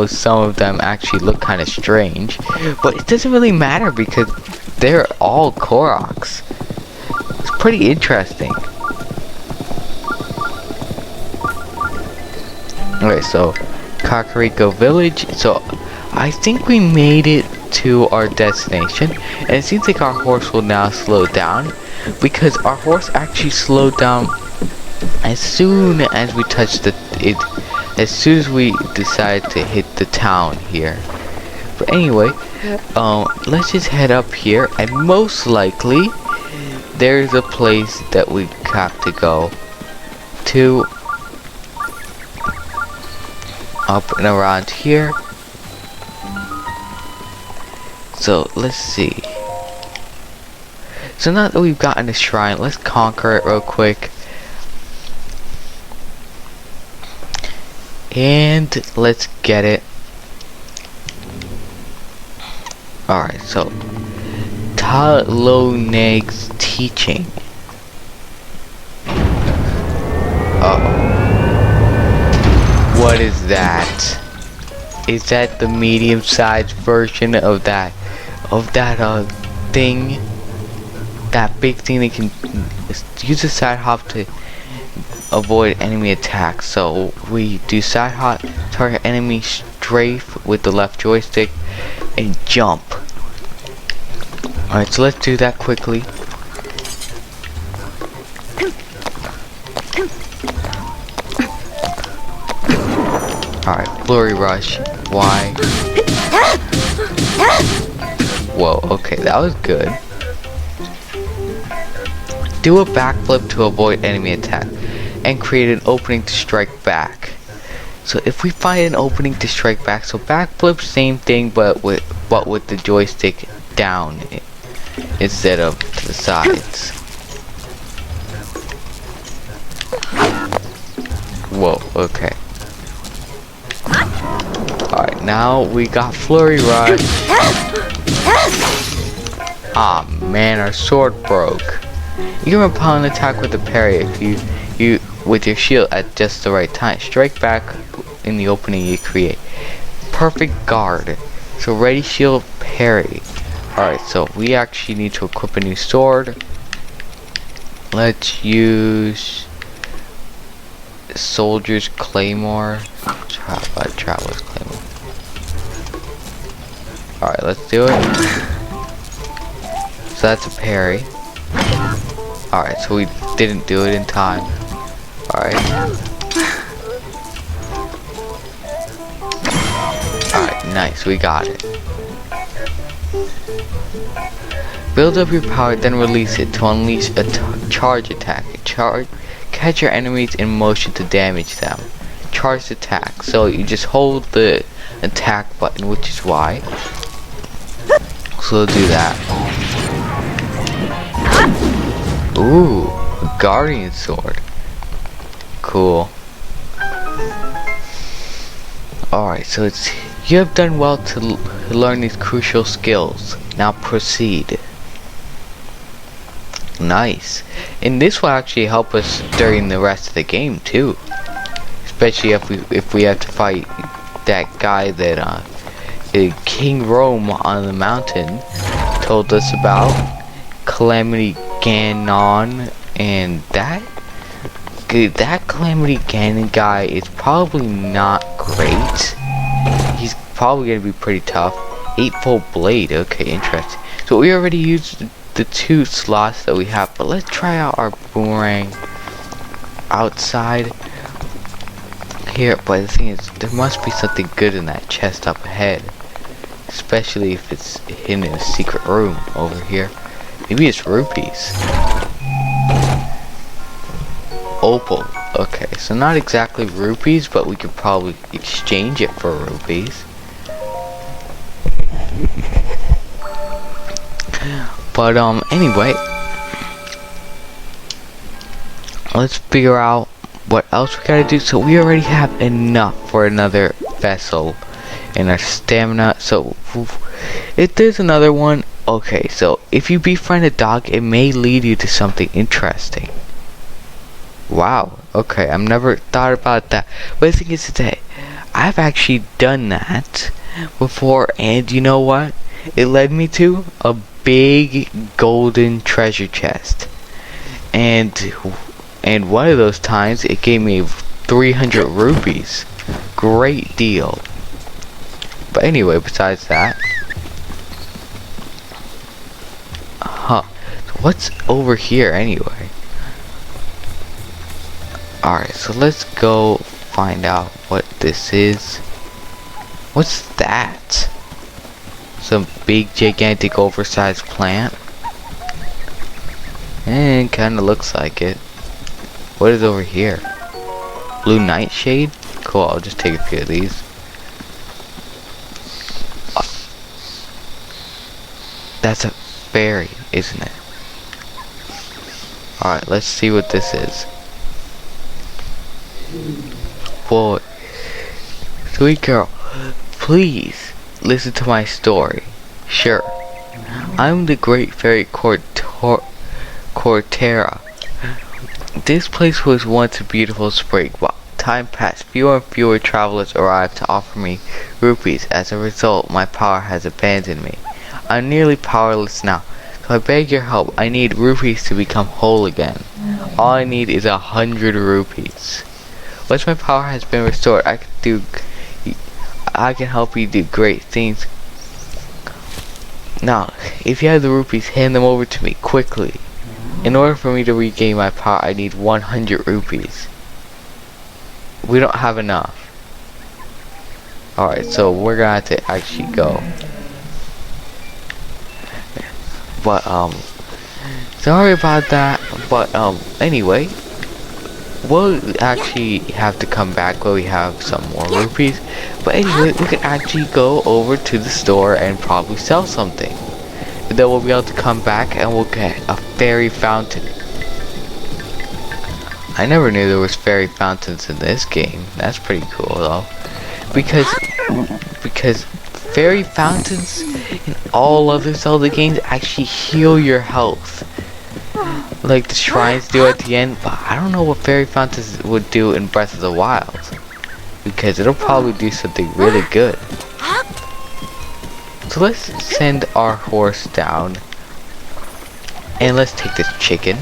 some of them actually look kind of strange. But it doesn't really matter because they're all Koroks. It's pretty interesting. Okay, so Kakariko Village. So I think we made it to our destination, and it seems like our horse will now slow down, because our horse actually slowed down as soon as we touched as soon as we decided to hit the town here. But anyway, let's just head up here, and most likely there's a place that we have to go to up and around here. So let's see. So now that we've gotten the shrine, let's conquer it real quick. And let's get it. Alright, so TLoZ's teaching. What is that? Is that the medium-sized version of that thing? That big thing that can use a side hop to avoid enemy attacks. So we do side hop, target enemy strafe with the left joystick, and jump. Alright, so let's do that quickly. Alright, Flurry Rush. Why? Whoa, okay, that was good. Do a backflip to avoid enemy attack, and create an opening to strike back. So if we find an opening to strike back, so backflip, same thing, but with the joystick down instead of to the sides. Whoa, okay. Alright, now we got Flurry Rush. Ah man, our sword broke. You can repel an attack with a parry if you with your shield at just the right time. Strike back in the opening you create. Perfect guard. So ready, shield, parry. Alright, so we actually need to equip a new sword. Let's use Soldier's Claymore. Traveler's Claymore. Alright, let's do it. So that's a parry. Alright, so we didn't do it in time. Alright. Alright, nice, we got it. Build up your power, then release it to unleash a charge attack. Catch your enemies in motion to damage them. Charged attack. So you just hold the attack button, which is Y. So we'll do that. Ooh, a guardian sword. Cool. Alright, so you have done well to learn these crucial skills. Now proceed. Nice. And this will actually help us during the rest of the game too. Especially if we have to fight that guy that King Rome on the mountain told us about. Calamity Ganon, and that Calamity Ganon guy is probably not great. He's probably gonna be pretty tough. Eightfold blade, okay, interesting. So we already used the 2 slots that we have, but let's try out our boomerang outside here. But the thing is, there must be something good in that chest up ahead, especially if it's hidden in a secret room over here. Maybe it's rupees. Opal. Okay, so not exactly rupees, but we could probably exchange it for rupees. But anyway, let's figure out what else we gotta do. So we already have enough for another vessel in our stamina. So if there's another one, okay, so if you befriend a dog, it may lead you to something interesting. Wow, okay, I've never thought about that. But the thing is that I've actually done that before, and you know what? It led me to a big golden treasure chest. And one of those times, it gave me 300 rupees. Great deal. But anyway, besides that, so what's over here anyway? Alright, so let's go find out what this is. What's that? Some big, gigantic, oversized plant? And kinda looks like it. What is over here? Blue nightshade? Cool, I'll just take a few of these. That's a fairy, isn't it? Alright, let's see what this is. Boy, sweet girl, please listen to my story. Sure, I'm the great fairy Cortera. This place was once a beautiful spring. While time passed, fewer and fewer travelers arrived to offer me rupees. As a result, my power has abandoned me. I'm nearly powerless now, so I beg your help. I need rupees to become whole again. All I need is 100 rupees. Once my power has been restored, I can help you do great things. Now, if you have the rupees, hand them over to me quickly. In order for me to regain my power, I need 100 rupees. We don't have enough. Alright, so we're gonna have to actually go. But, sorry about that. But, anyway, we'll actually have to come back where we have some more rupees. But anyway, we can actually go over to the store and probably sell something. And then we'll be able to come back and we'll get a fairy fountain. I never knew there was fairy fountains in this game. That's pretty cool though. Because fairy fountains in all other Zelda games actually heal your health, like the shrines do at the end. But I don't know what fairy fountains would do in Breath of the Wild, because it'll probably do something really good. So let's send our horse down, and let's take this chicken.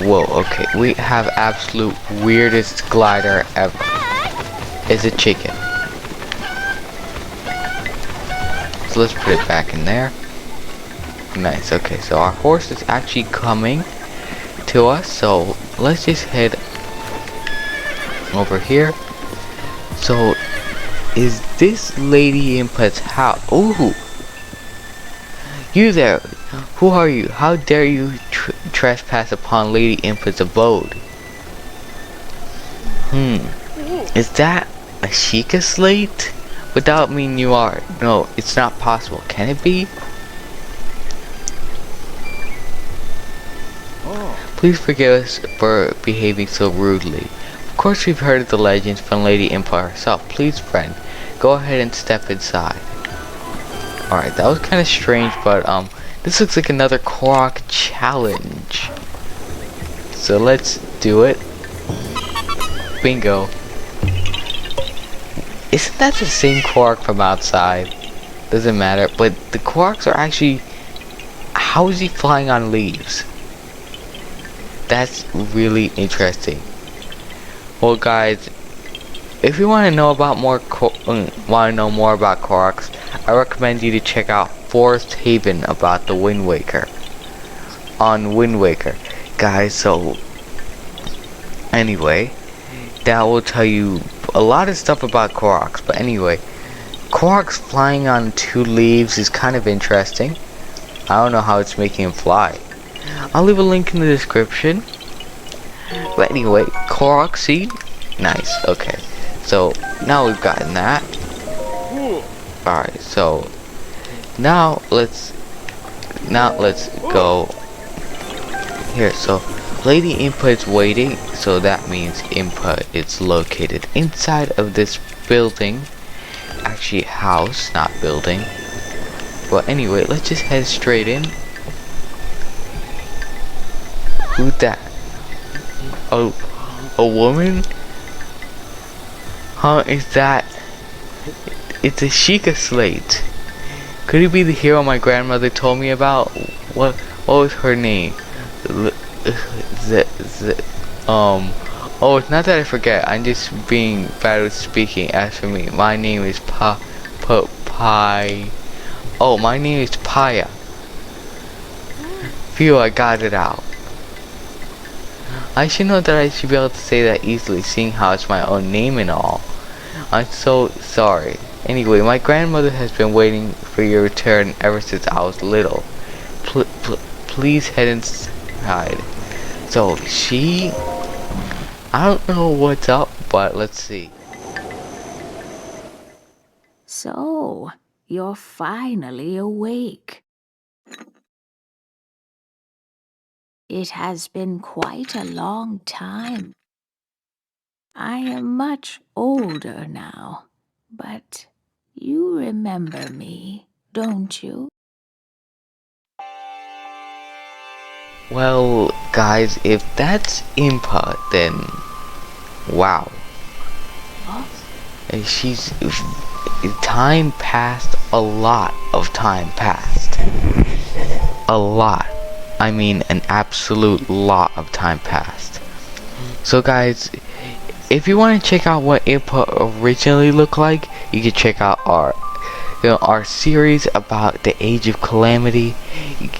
Whoa, okay, we have absolute weirdest glider ever. It's a chicken. So let's put it back in there. Nice, okay, so our horse is actually coming to us, so let's just head over here. So is this Lady Impa's house? Ooh! You there! Who are you? How dare you trespass upon Lady Impa's abode? Is that a Sheikah slate? Without me, you are. No, it's not possible. Can it be? Please forgive us for behaving so rudely. Of course we've heard of the legends from Lady Impa herself. Please, friend, go ahead and step inside. Alright, that was kind of strange, but this looks like another Korok challenge. So let's do it. Bingo. Isn't that the same Korok from outside? Doesn't matter, but the Koroks are actually... How is he flying on leaves? That's really interesting. Well, guys, if you want to know about more about Koroks, I recommend you to check out Forest Haven about the Wind Waker on Wind Waker, guys. So anyway, that will tell you a lot of stuff about Koroks. But anyway, Koroks flying on 2 leaves is kind of interesting. I don't know how it's making him fly. I'll leave a link in the description. But anyway, Korok seed, nice. Okay, so now we've gotten that. Alright, so now let's go here. So Lady Impa is waiting, so that means Impa is located inside of this building. Actually, house, not building. But anyway, let's just head straight in. Who's that? Oh, a woman? Huh, is that? It's a Sheikah slate. Could it be the hero my grandmother told me about? What was her name? Oh, it's not that I forget. I'm just being bad with speaking. As for me, my name is Oh, my name is Paya. Phew, I got it out. I should know that I should be able to say that easily, seeing how it's my own name and all. I'm so sorry. Anyway, my grandmother has been waiting for your return ever since I was little. Please head inside. So, I don't know what's up, but let's see. So, you're finally awake. It has been quite a long time. I am much older now, but you remember me, don't you? Well, guys, if that's Impa, then wow. And time passed, a lot of time passed. A lot. I mean, an absolute lot of time passed. So guys, if you want to check out what Impa originally looked like, you can check out our series about the Age of Calamity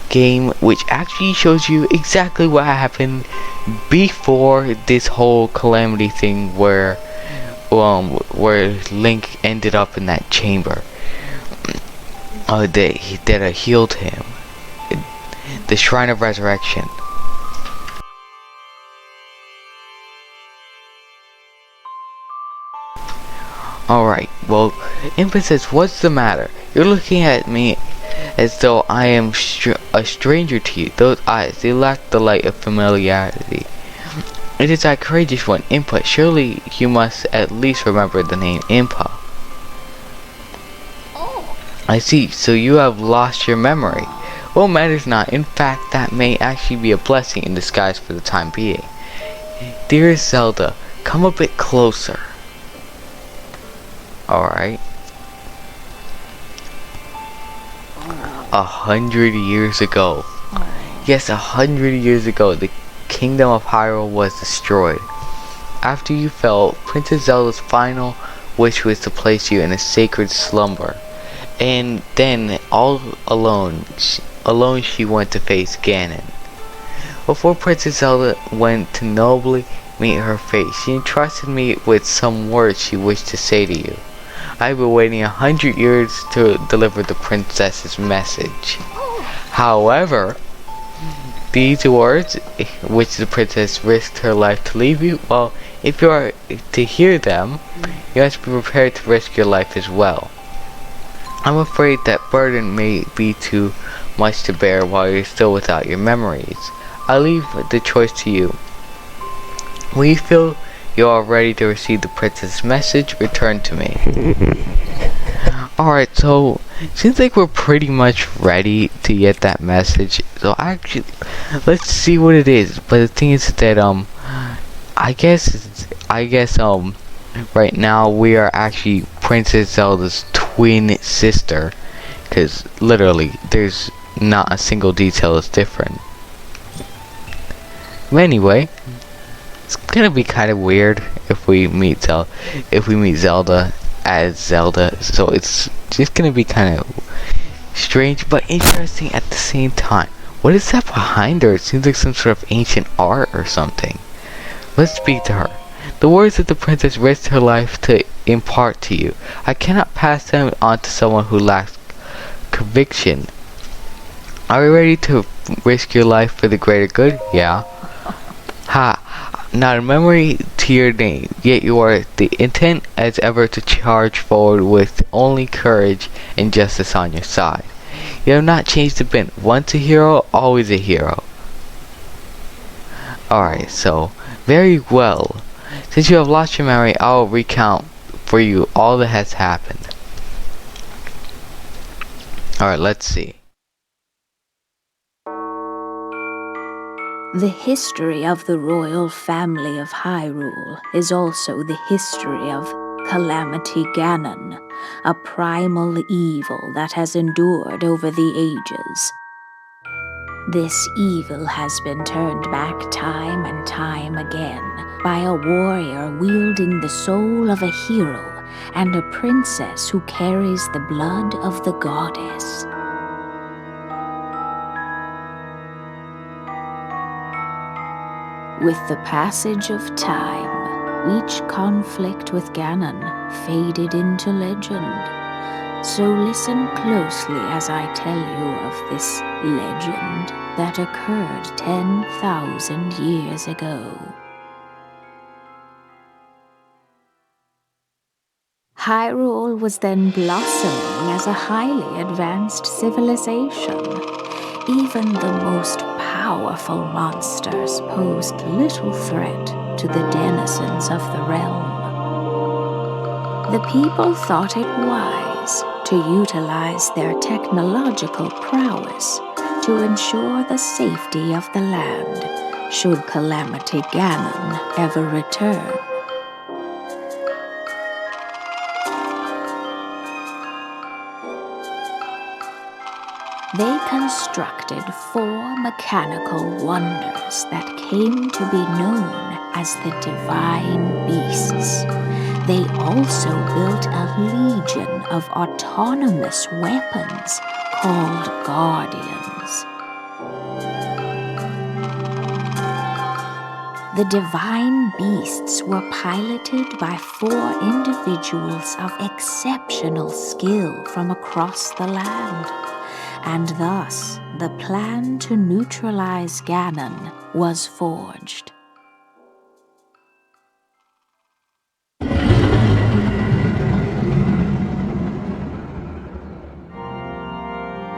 game, which actually shows you exactly what happened before this whole Calamity thing, where Link ended up in that chamber. That healed him. The Shrine of Resurrection. Alright, well, Impa says, what's the matter? You're looking at me as though I am a stranger to you. Those eyes, they lack the light of familiarity. It is that courageous one, Impa. Surely you must at least remember the name Impa. I see, so you have lost your memory. Well, matters not. In fact, that may actually be a blessing in disguise for the time being. Dearest Zelda, come a bit closer. Alright. 100 years ago. Yes, 100 years ago, the kingdom of Hyrule was destroyed. After you fell, Princess Zelda's final wish was to place you in a sacred slumber. And then, all alone she went to face Ganon. Before Princess Zelda went to nobly meet her fate, she entrusted me with some words she wished to say to you. I've been waiting 100 years to deliver the princess's message. However, these words, which the princess risked her life to leave you, well, if you are to hear them, you must be prepared to risk your life as well. I'm afraid that burden may be too much to bear while you're still without your memories. I leave the choice to you. When you feel you are ready to receive the princess's message, return to me. Alright, so seems like we're pretty much ready to get that message. So actually, let's see what it is. But the thing is that I guess right now we are actually Princess Zelda's twin sister, because literally there's not a single detail that's different. But anyway, it's gonna be kind of weird if we meet Zelda as Zelda, so it's just gonna be kind of strange but interesting at the same time. What is that behind her? It seems like some sort of ancient art or something. Let's speak to her. The words that the princess risked her life to impart to you, I cannot pass them on to someone who lacks conviction. Are you ready to risk your life for the greater good? Yeah. Ha. Not a memory to your name, yet you are the intent as ever to charge forward with only courage and justice on your side. You have not changed a bit. Once a hero, always a hero. Alright, so, very well. Since you have lost your memory, I will recount for you all that has happened. Alright, let's see. The history of the royal family of Hyrule is also the history of Calamity Ganon, a primal evil that has endured over the ages. This evil has been turned back time and time again by a warrior wielding the soul of a hero and a princess who carries the blood of the goddess. With the passage of time, each conflict with Ganon faded into legend. So listen closely as I tell you of this legend that occurred 10,000 years ago. Hyrule was then blossoming as a highly advanced civilization. Even the most powerful monsters posed little threat to the denizens of the realm. The people thought it wise to utilize their technological prowess to ensure the safety of the land should Calamity Ganon ever return. They constructed 4 mechanical wonders that came to be known as the Divine Beasts. They also built a legion of autonomous weapons called Guardians. The Divine Beasts were piloted by 4 individuals of exceptional skill from across the land. And thus, the plan to neutralize Ganon was forged.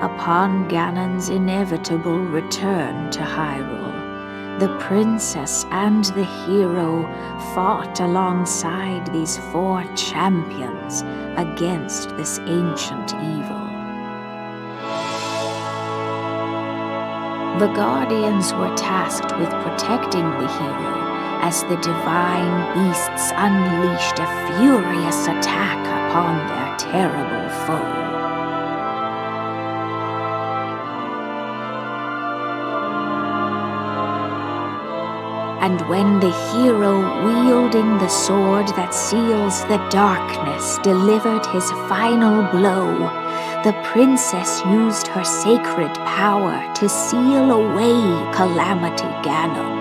Upon Ganon's inevitable return to Hyrule, the princess and the hero fought alongside these 4 champions against this ancient evil. The Guardians were tasked with protecting the hero as the Divine Beasts unleashed a furious attack upon their terrible foe. And when the hero wielding the sword that seals the darkness delivered his final blow, the princess used her sacred power to seal away Calamity Ganon.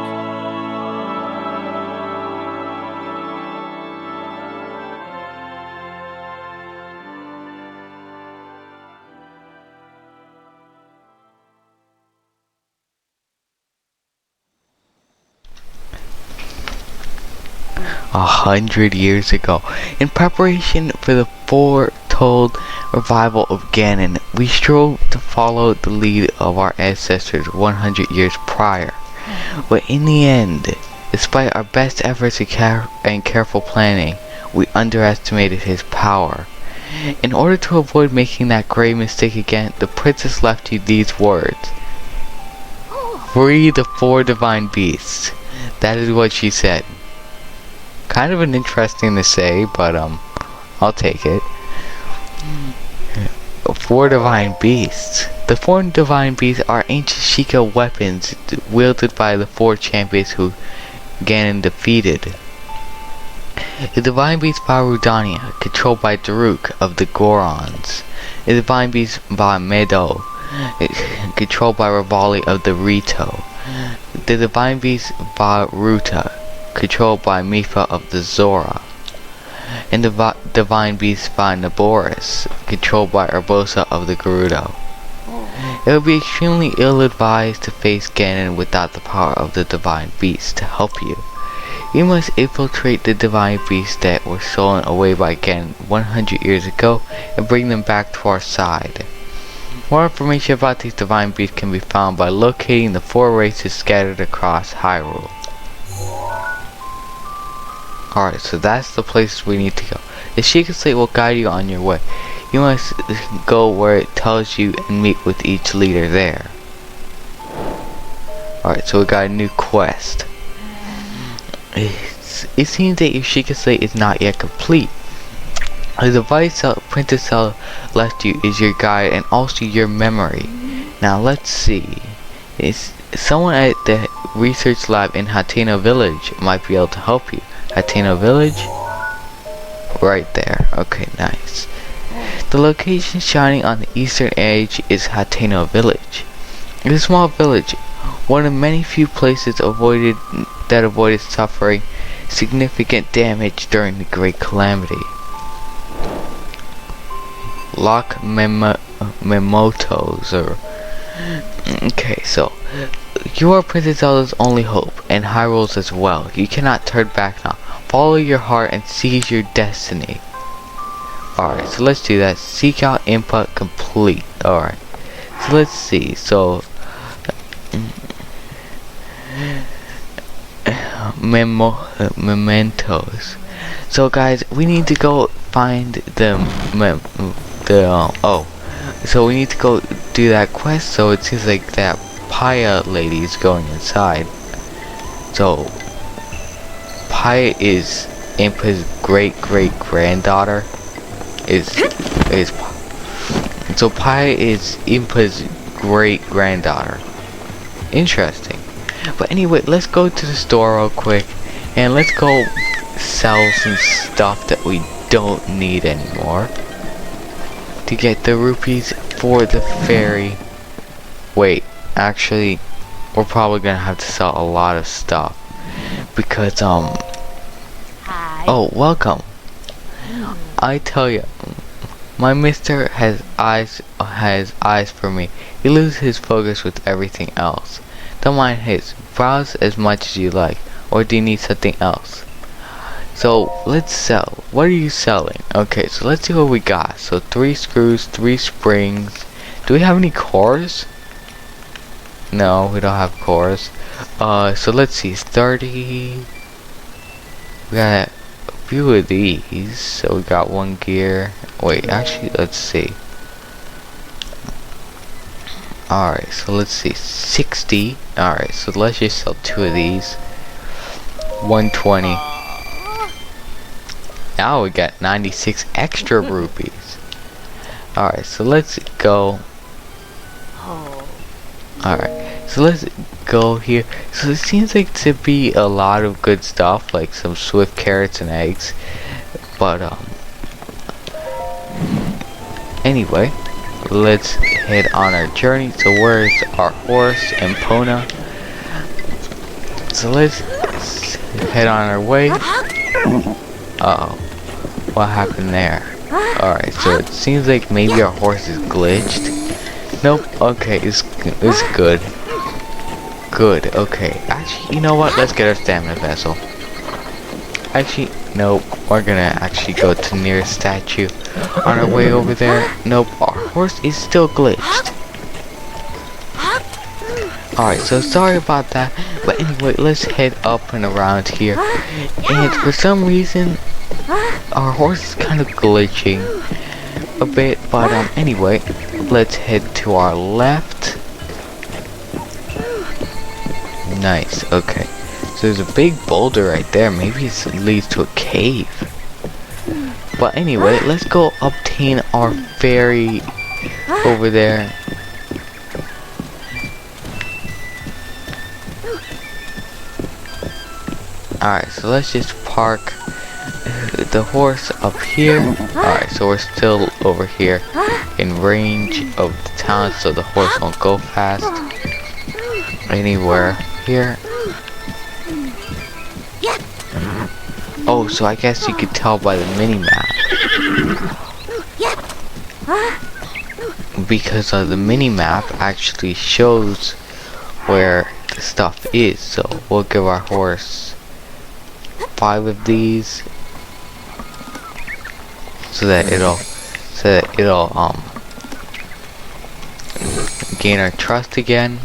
100 years ago. In preparation for the foretold revival of Ganon, we strove to follow the lead of our ancestors 100 years prior. But in the end, despite our best efforts and careful planning, we underestimated his power. In order to avoid making that grave mistake again, the princess left you these words. Free the 4 divine beasts. That is what she said. Kind of an interesting to say, but I'll take it. 4 divine beasts. The 4 divine beasts are ancient Sheikah weapons wielded by the 4 champions who Ganon defeated. The divine beast Varudania, controlled by Daruk of the Gorons. The divine beast Mementos, controlled by Rivali of the Rito. The divine beast Varuta, controlled by Mifa of the Zora. And the divine beast Ouroboros, controlled by Urbosa of the Gerudo. It would be extremely ill-advised to face Ganon without the power of the divine beasts to help you. You must infiltrate the divine beasts that were stolen away by Ganon 100 years ago and bring them back to our side. More information about these divine beasts can be found by locating the 4 races scattered across Hyrule. Alright, so that's the places we need to go. The Sheikah Slate will guide you on your way. You must go where it tells you and meet with each leader there. Alright, so we got a new quest. It seems that your Sheikah Slate is not yet complete. The device Princess Zelda left you is your guide and also your memory. Now let's see. Someone at the research lab in Hateno Village might be able to help you. Hateno Village? Right there. Okay, nice. The location shining on the eastern edge is Hateno Village. It's a small village, one of many few places that avoided suffering significant damage during the Great Calamity. Loch Mementos, okay, so you are Princess Zelda's only hope, and Hyrule's as well. You cannot turn back now. Follow your heart and seize your destiny. Alright, so let's do that. Seek Out Impa complete. Alright, so let's see. So Mementos. So guys, we need to go find so we need to go do that quest. So it seems like that Paya lady is going inside. So Paya is Impa's great granddaughter. So Paya is Impa's great granddaughter. Interesting. But anyway, let's go to the store real quick and let's go sell some stuff that we don't need anymore to get the rupees for the fairy. Wait, actually, we're probably gonna have to sell a lot of stuff because Hi. oh, welcome. I tell you, my mister has eyes for me. He loses his focus with everything else. Don't mind his. Browse as much as you like, or do you need something else? So let's sell. What are you selling? Okay, so let's see what we got. So 3 screws, 3 springs. Do we have any cores? No, we don't have cores. So let's see. 30. We got a few of these. So we got 1 gear. Wait, actually, let's see. Alright, so let's see. 60. Alright, so let's just sell 2 of these. 120. Now we got 96 extra rupees. Alright, so let's go. Alright, so let's go here. So it seems like to be a lot of good stuff, like some swift carrots and eggs. But anyway, let's head on our journey. So where's our horse and Pona? So let's head on our way. Uh-oh. What happened there? Alright, so it seems like maybe our horse is glitched. Nope, okay, it's good. Good, okay. Actually, you know what? Let's get our stamina vessel. Actually, nope. We're gonna actually go to the nearest statue. On our way over there, nope. Our horse is still glitched. Alright, so sorry about that. But anyway, let's head up and around here. And for some reason, our horse is kind of glitching a bit. But anyway, let's head to our left. Nice, okay. So there's a big boulder right there. Maybe it leads to a cave. But anyway, let's go obtain our fairy over there. Alright, so let's just park the horse up here. Alright, so we're still over here in range of the town, so the horse won't go fast anywhere here. Oh, so I guess you could tell by the mini-map. Because the mini-map actually shows where the stuff is. So we'll give our horse 5 of these. So that it'll gain our trust again.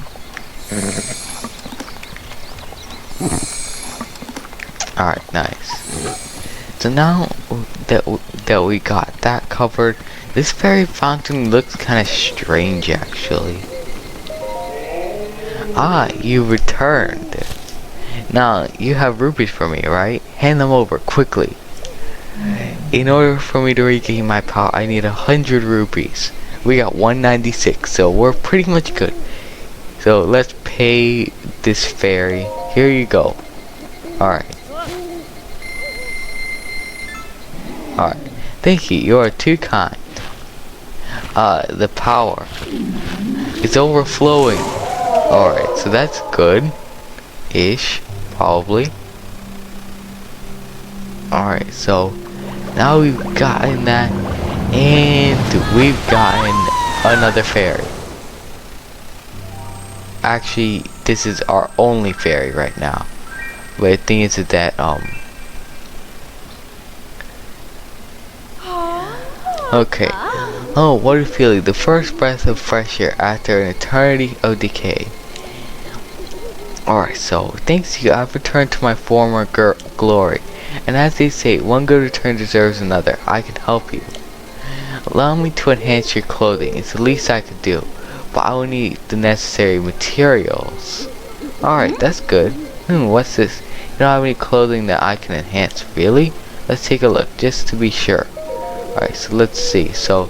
Alright, nice. So now that we got that covered, this fairy fountain looks kind of strange actually. Ah, you returned. Now, you have rupees for me, right? Hand them over, quickly. In order for me to regain my power, I need 100 rupees. We got 196, so we're pretty much good. So let's pay this fairy. Here you go. Alright. Alright. Thank you, you are too kind. The power is overflowing. Alright, so that's good. Ish, probably. Alright, so now we've gotten that, and we've gotten another fairy. Actually, this is our only fairy right now. But the thing is that, okay. Oh, what a feeling. The first breath of fresh air after an eternity of decay. Alright, so, thanks to you, I've returned to my former glory. And as they say, one good return deserves another. I can help you. Allow me to enhance your clothing. It's the least I could do. But I will need the necessary materials. Alright, that's good. What's this? You don't have any clothing that I can enhance, really? Let's take a look, just to be sure. Alright, so let's see. So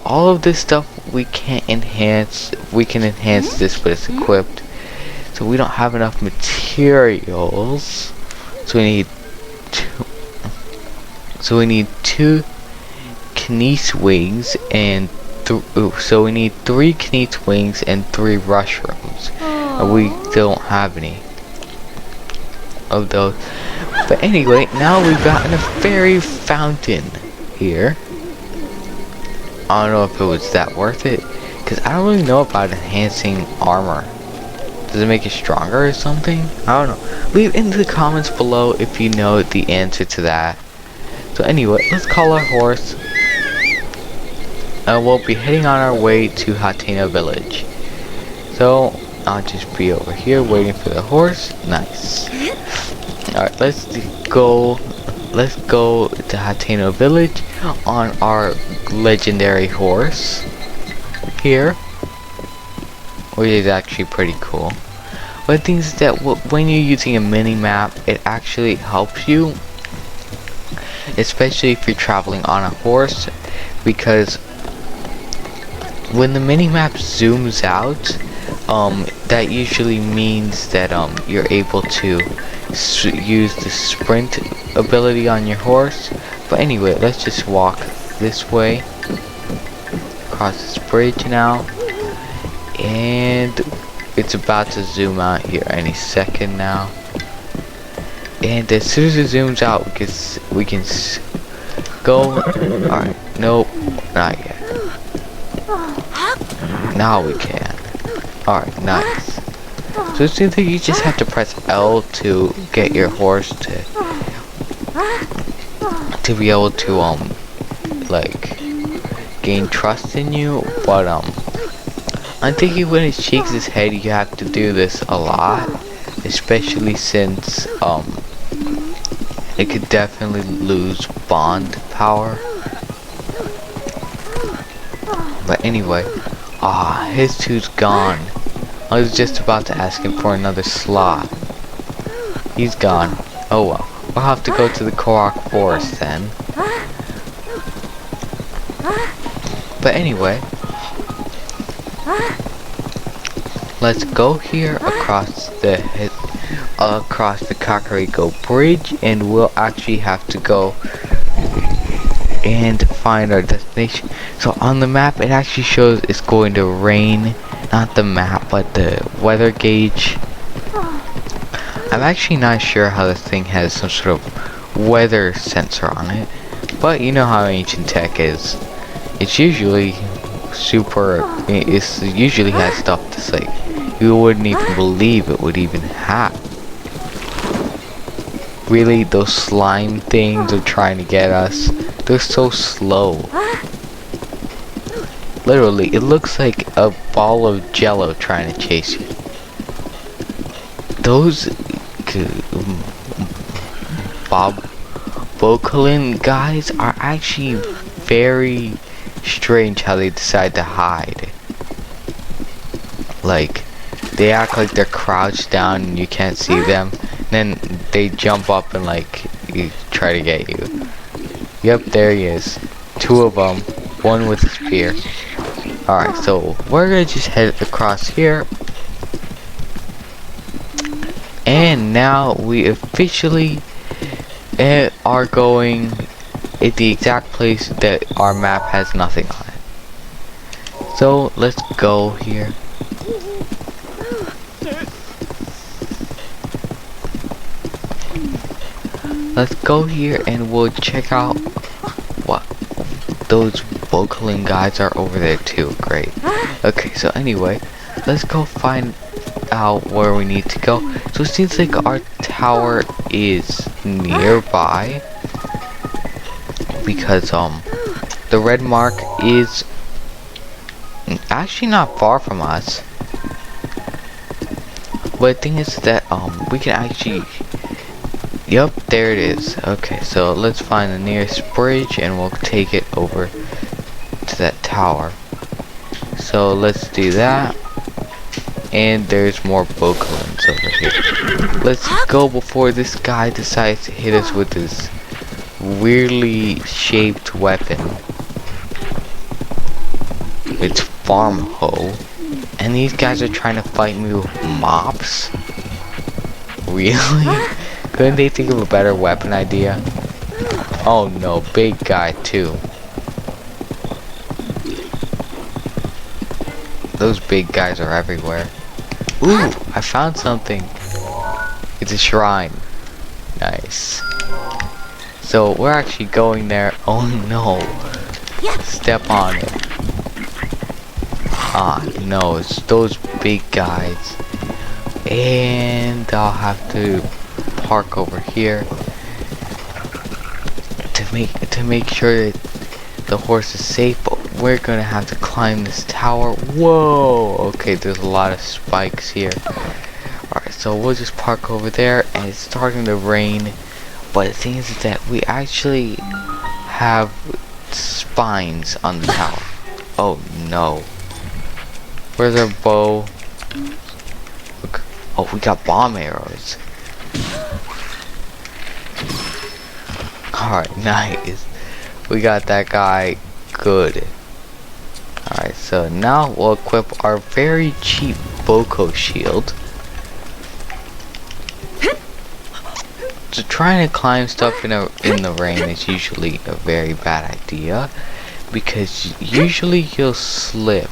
all of this stuff we can't enhance. We can enhance this, but it's equipped. So we don't have enough materials. So we need two Knees wings and so we need 3 Knees wings and 3 mushrooms. And we don't have any of those. But anyway, now we've gotten a fairy fountain here. I don't know if it was that worth it, because I don't really know about enhancing armor. Does it make it stronger or something? I don't know. Leave in the comments below if you know the answer to that. So anyway, let's call our horse. And we'll be heading on our way to Hateno village. So I'll just be over here waiting for the horse. Nice. Alright, let's go to Hateno village on our legendary horse here, which is actually pretty cool. But the thing is that when you're using a mini-map, it actually helps you, especially if you're traveling on a horse, because when the mini-map zooms out, that usually means that you're able to use the sprint ability on your horse. But anyway, let's just walk this way, across this bridge now, and it's about to zoom out here any second now. And as soon as it zooms out, we can go. Alright, nope, not yet. Now we can. Alright, nice. So it seems like you just have to press L to get your horse to be able to like gain trust in you. But I'm thinking when it shakes its head, you have to do this a lot, especially since it could definitely lose bond power. But anyway, his two's gone. I was just about to ask him for another slot. He's gone. Oh well. We'll have to go to the Koroks forest then. But anyway, let's go here across the Kakariko Bridge, and we'll actually have to go and find our destination. So on the map, it actually shows it's going to rain. Not the map, but the weather gauge. I'm actually not sure how this thing has some sort of weather sensor on it, but you know how ancient tech is. It's usually it usually has stuff that's like you wouldn't even believe it would even have. Really, those slime things are trying to get us. They're so slow. Literally, it looks like a ball of jello trying to chase you. Those Bokolin guys are actually very strange how they decide to hide. Like, they act like they're crouched down and you can't see them. Then they jump up and like try to get you. Yep, there he is. Two of them. One with a spear. Alright, so we're gonna just head across here. And now we officially are going at the exact place that our map has nothing on it. So let's go here. Let's go here and we'll check out what those Bokolin guys are over there too. Great. Okay, so anyway, let's go find out where we need to go. So it seems like our tower is nearby because the red mark is actually not far from us. But the thing is that we can actually, yep, there it is. Okay, so let's find the nearest bridge and we'll take it over to that tower. So let's do that. And there's more Bokolins over here. Let's go before this guy decides to hit us with his weirdly shaped weapon. It's farm hoe. And these guys are trying to fight me with mops? Really? Couldn't they think of a better weapon idea? Oh no, big guy too. Those big guys are everywhere. Ooh, I found something. It's a shrine. Nice. So we're actually going there. Oh no. Step on it. Ah, no, it's those big guys. And I'll have to park over here to make sure that the horse is safe. But we're gonna have to climb this tower. Whoa! Okay, there's a lot of spikes here. Alright, so we'll just park over there, and it's starting to rain. But the thing is that we actually have spines on the tower. Oh no. Where's our bow? Look. Oh, we got bomb arrows. Alright, nice. We got that guy good. Alright, so now we'll equip our very cheap Boko shield. So trying to climb stuff in the rain is usually a very bad idea, because usually you'll slip.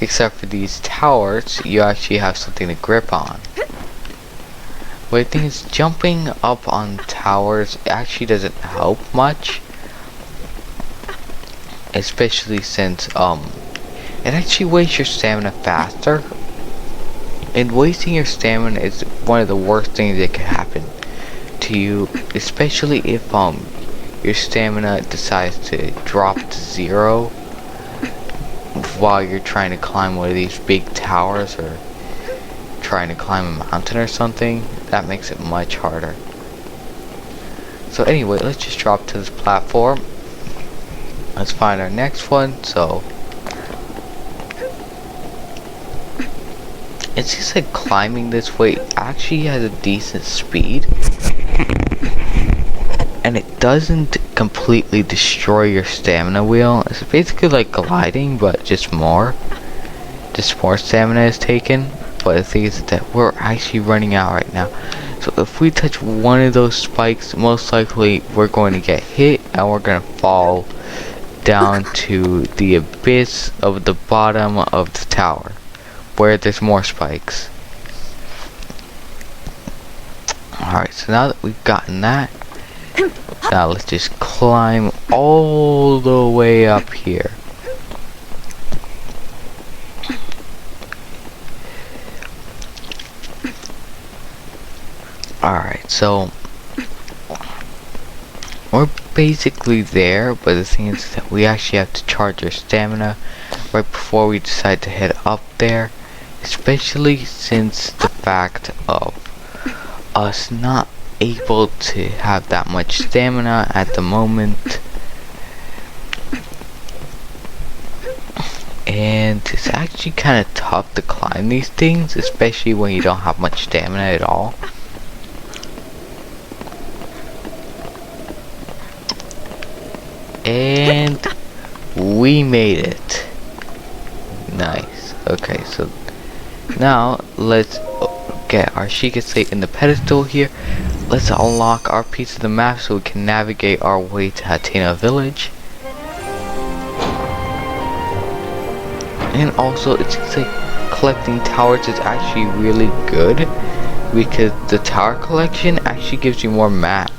Except for these towers, you actually have something to grip on. But the thing is, jumping up on towers actually doesn't help much. Especially since it actually wastes your stamina faster. And wasting your stamina is one of the worst things that could happen to you, especially if your stamina decides to drop to 0 while you're trying to climb one of these big towers or trying to climb a mountain or something. That makes it much harder. So anyway, let's just drop to this platform. Let's find our next one. So it's just like climbing this way actually has a decent speed, and it doesn't completely destroy your stamina wheel. It's basically like gliding, but just more stamina is taken. But the thing is that we're actually running out right now. So if we touch one of those spikes, most likely we're going to get hit and we're going to fall down to the abyss of the bottom of the tower, where there's more spikes. Alright, so now that we've gotten that, now let's just climb all the way up here. Alright, so we're basically there, but the thing is that we actually have to charge our stamina right before we decide to head up there, especially since the fact of us not able to have that much stamina at the moment, and it's actually kind of tough to climb these things, especially when you don't have much stamina at all. And we made it. Nice. Okay, so now let's get our Sheikah Slate in the pedestal here. Let's unlock our piece of the map so we can navigate our way to Hateno Village. And also, it seems like collecting towers is actually really good, because the tower collection actually gives you more map.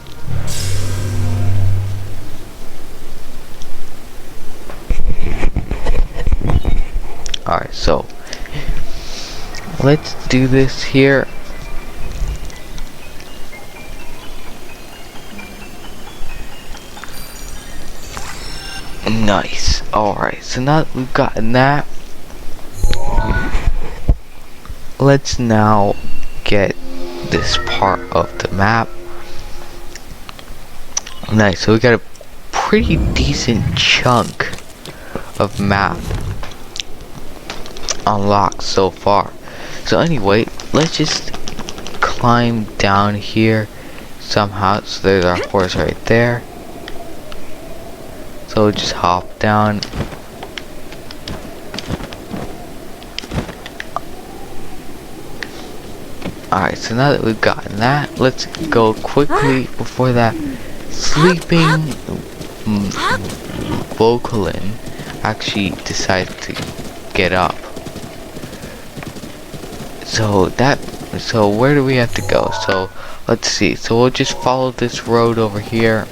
Alright, so let's do this here. Nice. Alright, so now that we've gotten that, let's now get this part of the map. Nice, so we got a pretty decent chunk of map unlocked so far. So anyway, let's just climb down here somehow. So there's our horse right there. So we'll just hop down. Alright, so now that we've gotten that, let's go quickly before that sleeping Vocalin actually decides to get up. So where do we have to go? So let's see. So we'll just follow this road over here.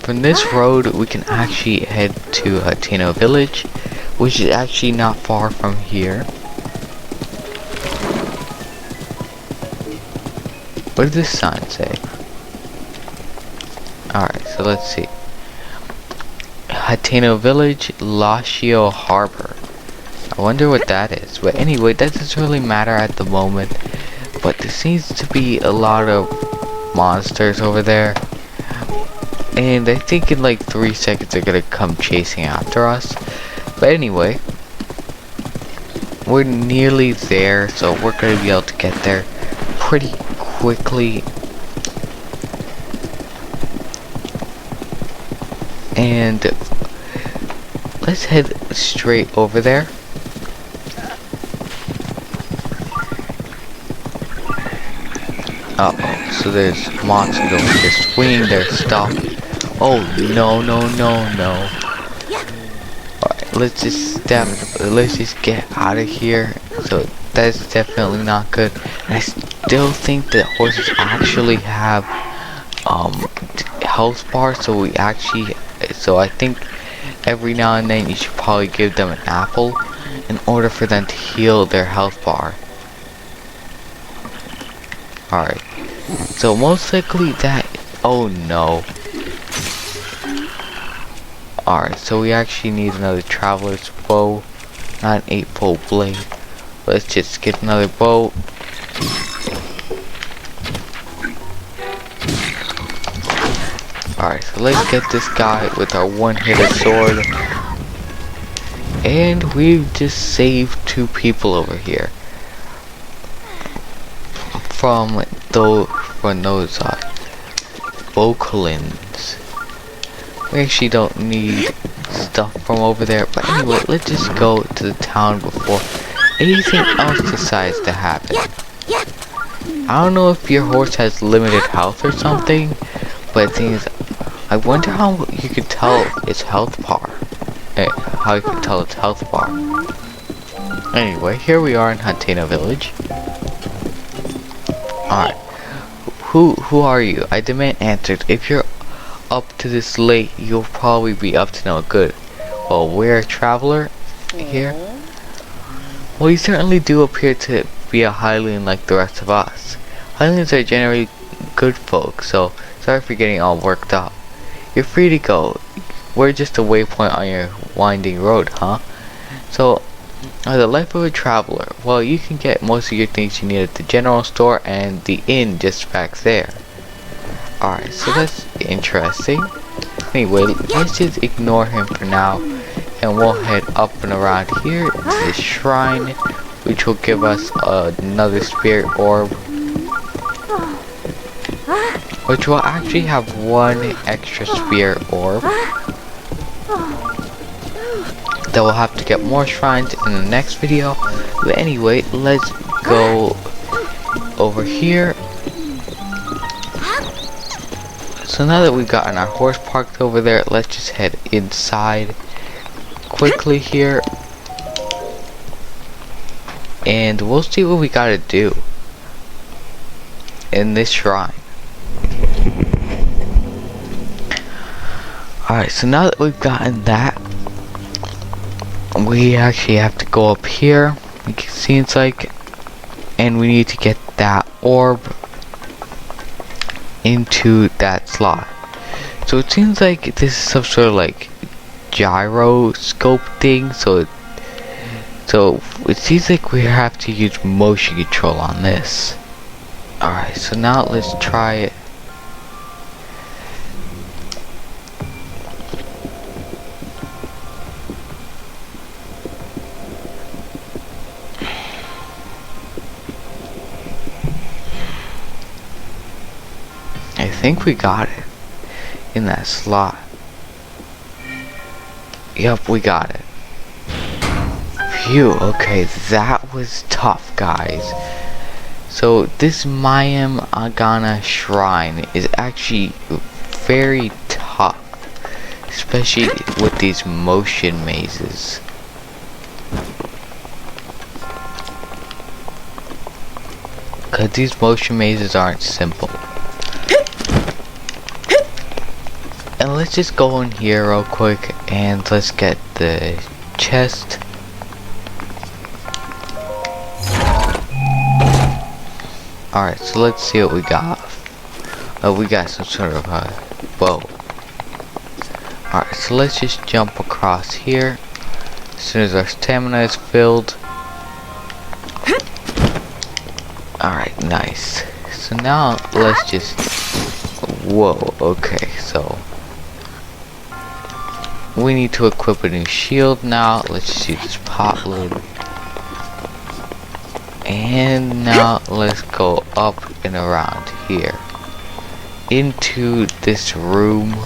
From this road we can actually head to Hateno Village, which is actually not far from here. What does this sign say? Alright, so let's see. Hateno Village, Lashio Harbor. I wonder what that is. But anyway, that doesn't really matter at the moment. But there seems to be a lot of monsters over there. And I think in like 3 seconds they're gonna come chasing after us. But anyway, we're nearly there, so we're gonna be able to get there pretty quickly. And let's head straight over there. Uh-oh, so there's monsters over here swinging their stuff. Oh, no. Alright, let's just get out of here. So that's definitely not good. And I still think that horses actually have health bars, so I think every now and then you should probably give them an apple in order for them to heal their health bar. Alright, so most likely that, oh no. Alright, so we actually need another traveler's bow, not an 8-pole blade. Let's just get another bow. Alright, so let's get this guy with our one-hitter sword. And we've just saved 2 people over here. From those Vocalins. We actually don't need stuff from over there, but anyway, let's just go to the town before anything else decides to happen. I don't know if your horse has limited health or something, but the thing is, I wonder how you could tell its health bar. How you could tell its health bar. Anyway, here we are in Hatena village. Alright. Who are you? I demand answers. If you're up to this late, you'll probably be up to no good. Well, we're a traveler here. Well, you certainly do appear to be a Hylian like the rest of us. Hylians are generally good folk, so sorry for getting all worked up. You're free to go. We're just a waypoint on your winding road, huh? So, the life of a traveler. Well, you can get most of your things you need at the general store and the inn just back there. Alright, so that's interesting. Anyway, let's just ignore him for now, and we'll head up and around here to the shrine, which will give us another spirit orb, which will actually have 1 extra spirit orb. That we'll have to get more shrines in the next video. But anyway, let's go over here. So now that we've gotten our horse parked over there, let's just head inside quickly here. And we'll see what we gotta do in this shrine. Alright, so now that we've gotten that, we actually have to go up here. You can see it's like, and we need to get that orb into that slot. So it seems like this is some sort of like gyroscope thing. So it seems like we have to use motion control on this. Alright, so now let's try it. I think we got it in that slot. Yep, we got it. Phew, okay, that was tough, guys. So this Mayam Agana shrine is actually very tough, especially with these motion mazes. Cause these motion mazes aren't simple. And let's just go in here real quick and let's get the chest. Alright, so let's see what we got. We got some sort of a bow. Alright, so let's just jump across here as soon as our stamina is filled. Alright, nice. So now let's just... Whoa, okay, so... we need to equip a new shield now. Let's just use this pot load. And now let's go up and around here into this room.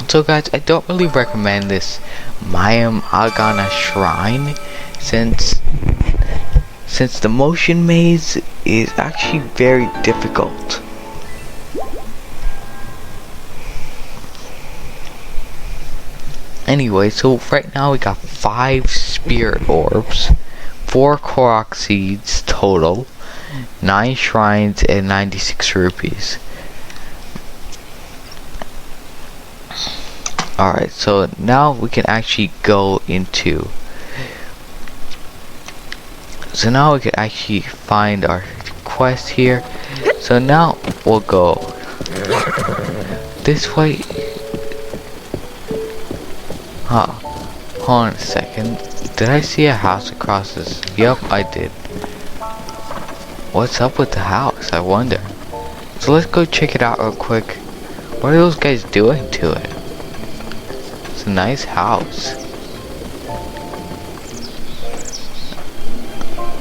So guys, I don't really recommend this Mayam Agana shrine since the motion maze is actually very difficult. Anyway, so right now we got 5 spirit orbs, 4 Koroks seeds total, 9 shrines, and 96 rupees. Alright, so now we can actually go into... So now we can actually find our quest here. So now we'll go this way. Huh. Hold on a second. Did I see a house across this? Yep, I did. What's up with the house, I wonder? So let's go check it out real quick. What are those guys doing to it? It's a nice house.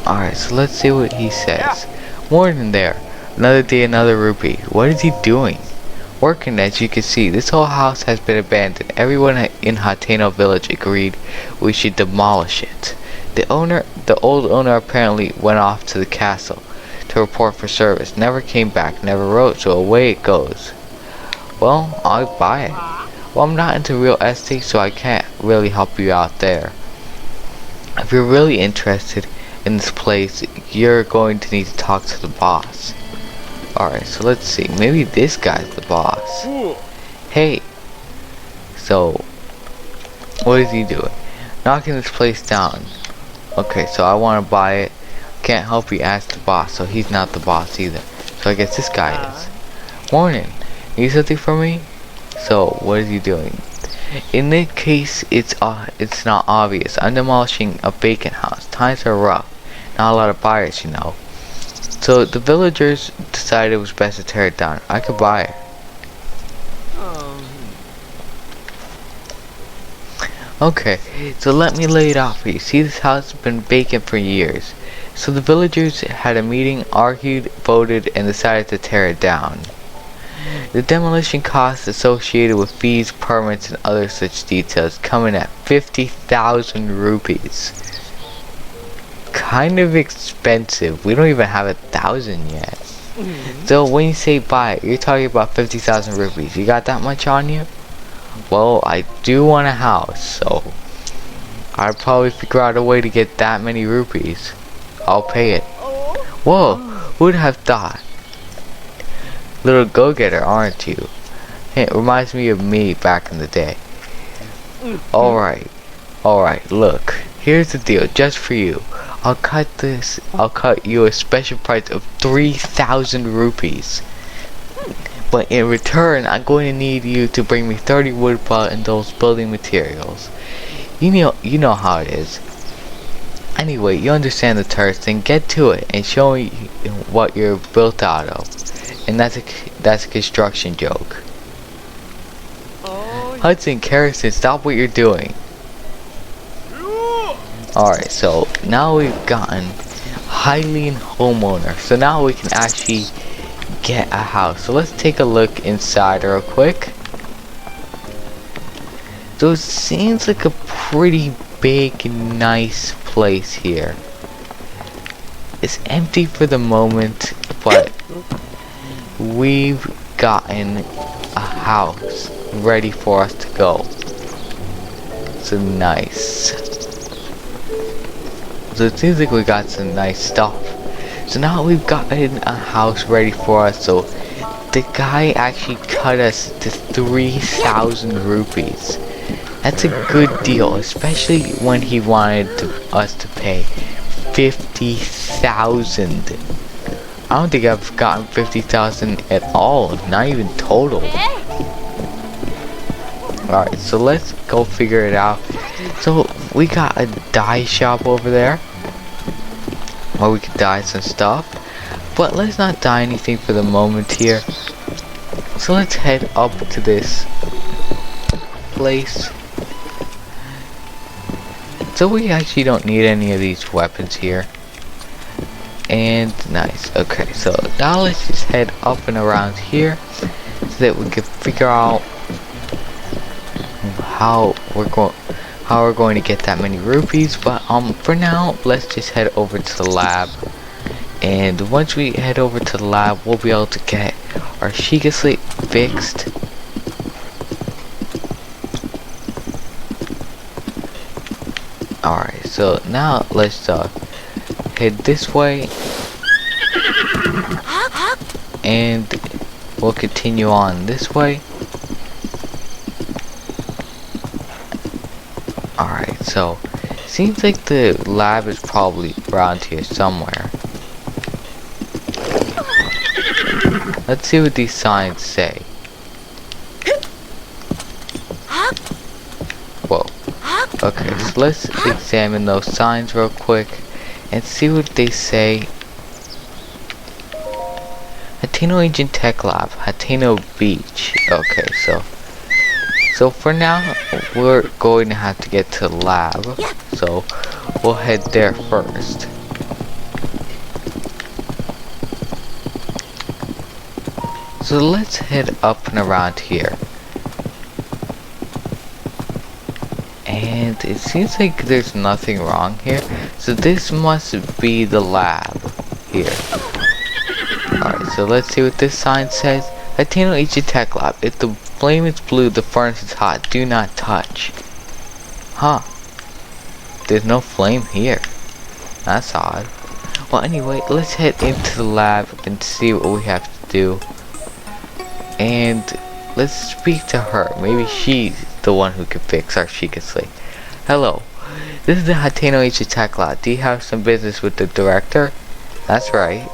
Alright, so let's see what he says. More than there. Another day, another rupee. What is he doing? Working, as you can see. This whole house has been abandoned. Everyone in Hateno village agreed we should demolish it. The old owner apparently went off to the castle to report for service. Never came back, never wrote, so away it goes. Well, I'll buy it. Well, I'm not into real estate, so I can't really help you out there. If you're really interested in this place, you're going to need to talk to the boss. Alright, so let's see. Maybe this guy's the boss. Hey. So, what is he doing? Knocking this place down. Okay, so I want to buy it. Can't help you ask the boss, so he's not the boss either. So I guess this guy is. Morning. Need something from me? So, what is he doing? In this case, it's not obvious. I'm demolishing a vacant house. Times are rough. Not a lot of buyers, you know. So the villagers decided it was best to tear it down. I could buy it. Okay, so let me lay it out for you. See, this house has been vacant for years. So the villagers had a meeting, argued, voted, and decided to tear it down. The demolition costs associated with fees, permits, and other such details come in at 50,000 rupees. Kind of expensive. We don't even have 1,000 yet. So when you say buy it, you're talking about 50,000 rupees. You got that much on you? Well, I do want a house, so I'd probably figure out a way to get that many rupees. I'll pay it. Whoa, who'd have thought? Little go-getter, aren't you? It reminds me of me back in the day. Alright, look. Here's the deal, just for you. I'll cut you a special price of 3,000 rupees. But in return, I'm going to need you to bring me 30 wood pallets and those building materials. You know how it is. Anyway, you understand the terms, then get to it and show me what you're built out of. And that's a construction joke. Hudson, Harrison, stop what you're doing. Alright, so now we've gotten Hylian homeowner. So now we can actually get a house. So let's take a look inside real quick. So it seems like a pretty big, nice place here. It's empty for the moment, but we've gotten a house ready for us to go. So nice. So it seems like we got some nice stuff. So now we've gotten a house ready for us. So the guy actually cut us to 3,000 rupees. That's a good deal, especially when he wanted us to pay 50,000. I don't think I've gotten 50,000 at all, not even total. Alright, so let's go figure it out. So we got a dye shop over there where we can dye some stuff, but let's not dye anything for the moment here. So let's head up to this place. So we actually don't need any of these weapons here. And nice. Okay, so now let's just head up and around here so that we can figure out how we're going to get that many rupees. But for now, let's just head over to the lab. And once we head over to the lab, we'll be able to get our Sheikah Slate fixed. Alright, so now let's head this way. And we'll continue on this way. so seems like the lab is probably around here somewhere. Let's see what these signs say. Whoa. Okay, so let's examine those signs real quick and see what they say. Hateno Ancient Tech Lab, Hateno Beach. Okay, so for now we're going to have to get to the lab, so we'll head there first. So let's head up and around here. And it seems like there's nothing wrong here, so this must be the lab here. Alright, so let's see what this sign says. Hateno Ancient Tech Lab. If the flame is blue, the furnace is hot. Do not touch. Huh. There's no flame here. That's odd. Well, anyway, let's head into the lab and see what we have to do. And let's speak to her. Maybe she's the one who can fix our Sheikah Slate. Hello. This is the Hateno Ancient Tech Lab. Do you have some business with the director? That's right.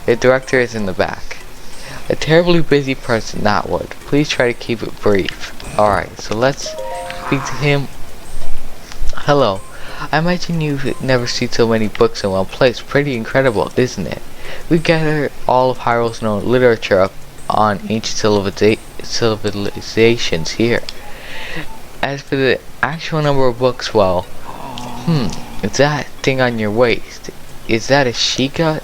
The director is in the back. A terribly busy person, that would. Please try to keep it brief. Alright, so let's speak to him. Hello. I imagine you've never seen so many books in one place. Pretty incredible, isn't it? We gather all of Hyrule's known literature up on ancient civilizations here. As for the actual number of books, well, it's that thing on your waist. Is that a Sheikah?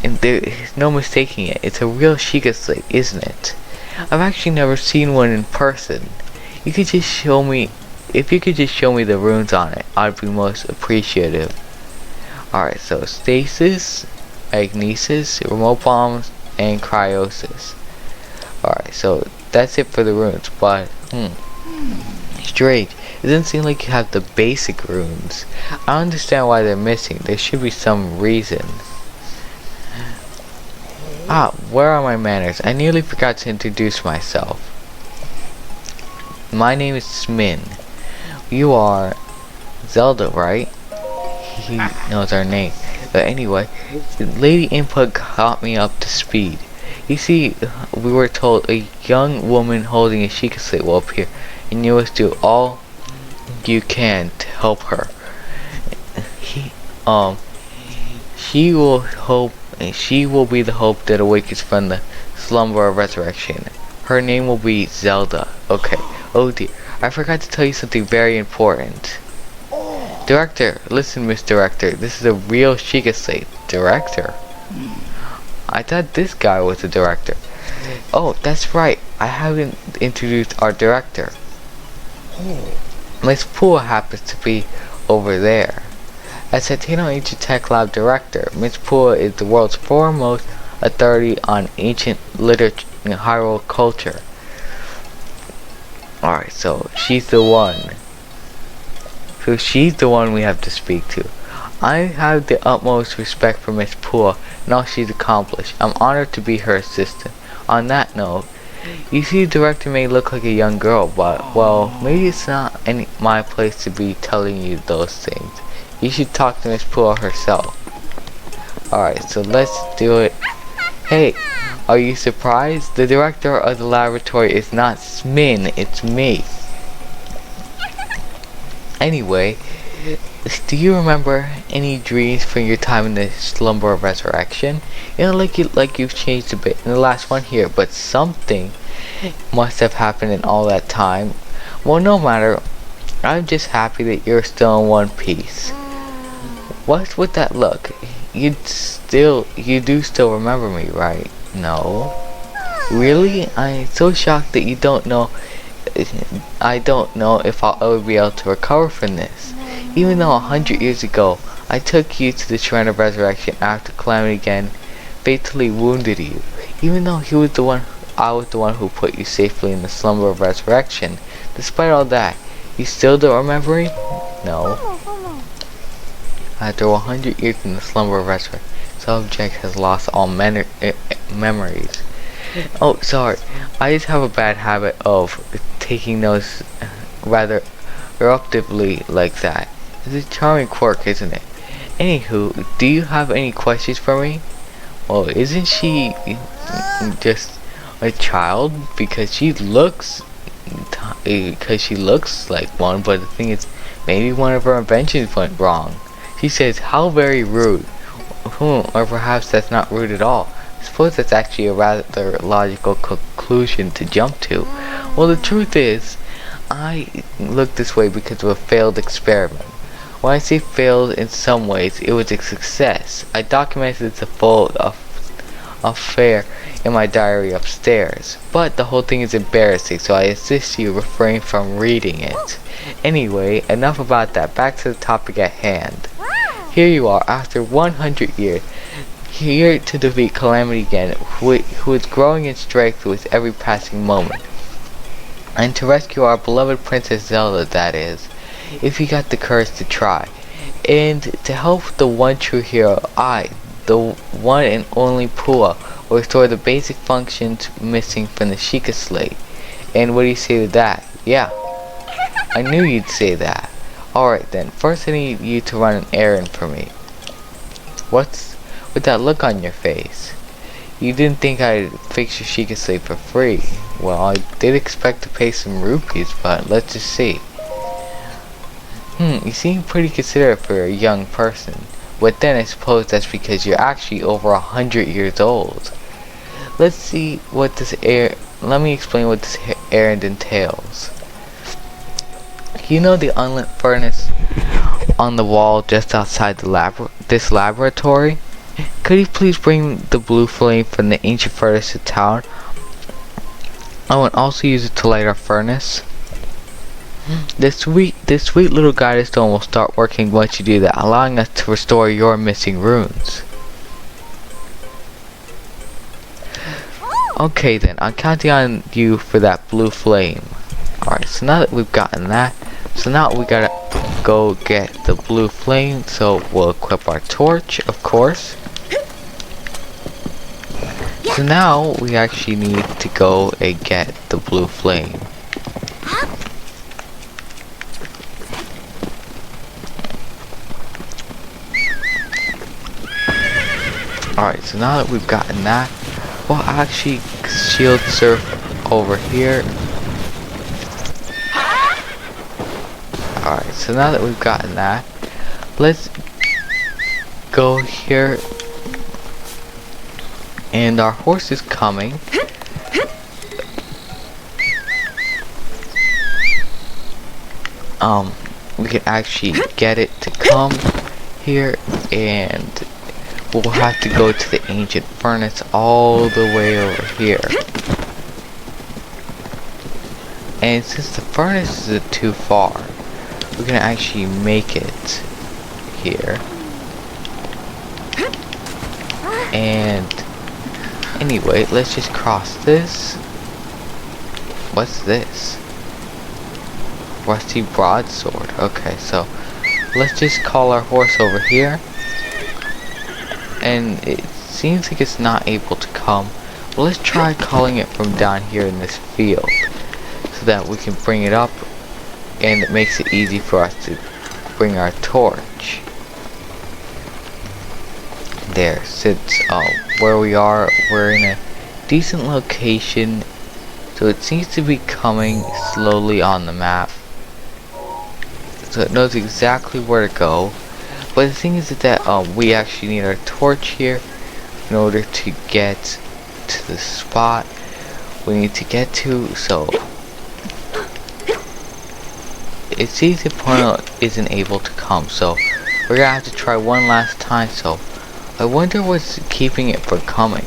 And there's no mistaking it. It's a real Sheikah Slate, isn't it? I've actually never seen one in person. You could just show me. If you could just show me the runes on it, I'd be most appreciative. Alright, so stasis, magnesis, remote bombs, and cryosis. Alright, so that's it for the runes, but strange. It doesn't seem like you have the basic runes. I don't understand why they're missing. There should be some reason. Ah, where are my manners? I nearly forgot to introduce myself. My name is Smin. You are Zelda, right? He knows our name. But anyway, Lady Impa got me up to speed. You see, we were told a young woman holding a Sheikah Slate will appear, and you must do all you can to help her. She will be the hope that awakens from the slumber of resurrection. Her name will be Zelda. Okay. Oh dear. I forgot to tell you something very important. Director, listen, Miss Director. This is a real Sheikah Slate. Director? I thought this guy was the director. Oh, that's right. I haven't introduced our director. Miss Pua happens to be over there. As Hateno Ancient Tech Lab Director, Miss Pua is the world's foremost authority on ancient literature and Hyrule culture. Alright, so she's the one. So she's the one we have to speak to. I have the utmost respect for Miss Pua and all she's accomplished. I'm honored to be her assistant. On that note, you see, the director may look like a young girl, but, well, maybe it's not my place to be telling you those things. You should talk to Miss Pua herself. Alright, so let's do it. Hey, are you surprised? The director of the laboratory is not Smin, it's me. Anyway, do you remember any dreams from your time in the slumber of resurrection? You know, like you've changed a bit in the last one here, but something must have happened in all that time. Well, no matter. I'm just happy that you're still in one piece. What's with that look? You do still remember me, right? No. Really? I'm so shocked that you don't know. I don't know if I'll ever be able to recover from this. Even though 100 years ago, I took you to the Shrine of Resurrection after Calamity again fatally wounded you. Even though I was the one who put you safely in the slumber of resurrection. Despite all that, you still don't remember me? No. After 100 years in the slumber of resurrection, subject has lost all memories. Oh, sorry. I just have a bad habit of taking those rather eruptively like that. It's a charming quirk, isn't it? Anywho, do you have any questions for me? Well, isn't she just a child? Because she looks like one, but the thing is, maybe one of her inventions went wrong. She says, how very rude. Or perhaps that's not rude at all. I suppose that's actually a rather logical conclusion to jump to. Well, the truth is, I look this way because of a failed experiment. When I say failed in some ways, it was a success. I documented the full affair in my diary upstairs, but the whole thing is embarrassing, so I insist you refrain from reading it. Anyway, enough about that. Back to the topic at hand. Here you are, after 100 years, here to defeat Calamity again, who is growing in strength with every passing moment, and to rescue our beloved Princess Zelda, that is, if you got the courage to try. And to help the one true hero, I, the one and only Pua, will restore the basic functions missing from the Sheikah slate. And what do you say to that? Yeah, I knew you'd say that. Alright then, first I need you to run an errand for me. What's with that look on your face? You didn't think I'd fix your Sheikah slate for free. Well, I did expect to pay some rupees, but let's just see. You seem pretty considerate for a young person. But then I suppose that's because you're actually over 100 years old. Let me explain what this errand entails. You know the unlit furnace on the wall just outside this laboratory? Could you please bring the blue flame from the ancient furnace to town? I will also use it to light our furnace. This sweet little guided stone will start working once you do that, allowing us to restore your missing runes. Okay then, I'm counting on you for that blue flame. Alright, so now that we've gotten that, so now we gotta go get the blue flame, so we'll equip our torch, of course. So now we actually need to go and get the blue flame. Alright, so now that we've gotten that, we'll actually shield surf over here. Alright, so now that we've gotten that, let's go here. And our horse is coming. We can actually get it to come here, and we'll have to go to the ancient furnace all the way over here. And since the furnace is too far, we're gonna actually make it here. And anyway, let's just cross this. What's this? Rusty broadsword. Okay, so let's just call our horse over here. And it seems like it's not able to come. Well, let's try calling it from down here in this field, so that we can bring it up, and it makes it easy for us to bring our torch. There, since where we are, we're in a decent location, so it seems to be coming slowly on the map. So it knows exactly where to go. But the thing is that we actually need our torch here in order to get to the spot we need to get to. So it seems the opponent isn't able to come, so we're gonna have to try one last time. So I wonder what's keeping it from coming.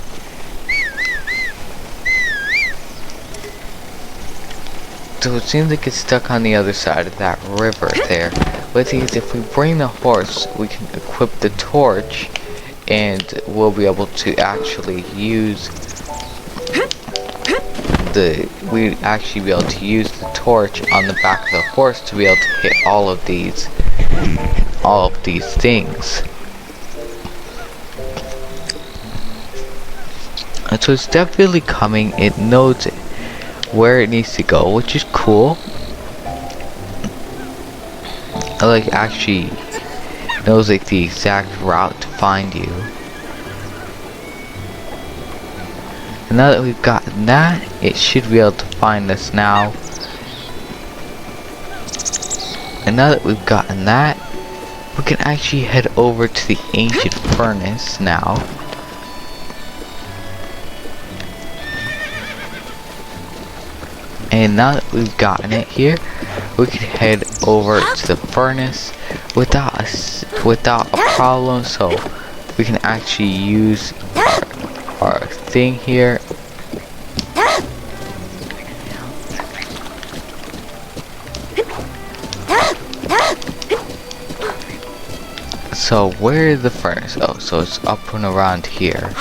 So it seems like it's stuck on the other side of that river there. But the thing is, if we bring the horse, we can equip the torch, and we'll be able to actually use we'd actually be able to use the torch on the back of the horse to be able to hit all of these things. And so it's definitely coming. It knows where it needs to go, which is cool. like actually knows like the exact route to find you. And now that we've gotten that, it should be able to find us now. And now that we've gotten that, we can actually head over to the ancient furnace now. And now that we've gotten it here, we can head over to the furnace without a problem. So we can actually use our thing here. So where is the furnace? Oh, so it's up and around here.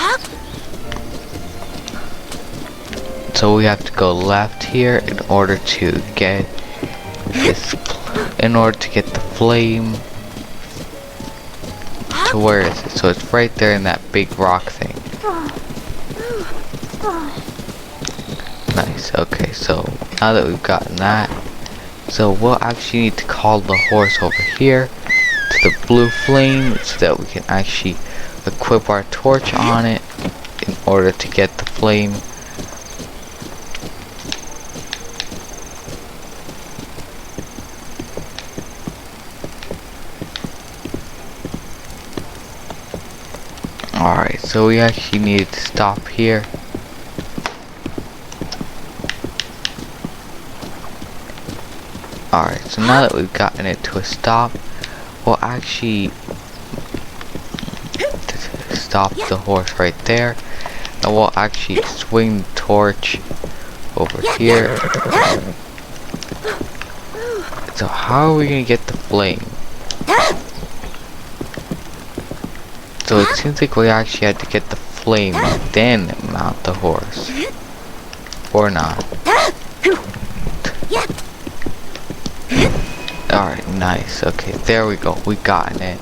So we have to go left here in order to get this, in order to get the flame. To where is it? So it's right there in that big rock thing. Nice, okay, so now that we've gotten that, so we'll actually need to call the horse over here to the blue flame so that we can actually equip our torch on it in order to get the flame. Alright, so we actually needed to stop here. Alright, so now that we've gotten it to a stop, we'll actually stop the horse right there. And we'll actually swing the torch over here. So how are we gonna get the flame? So it seems like we actually had to get the flame and then mount the horse. Or not. Alright, nice. Okay, there we go. We got it.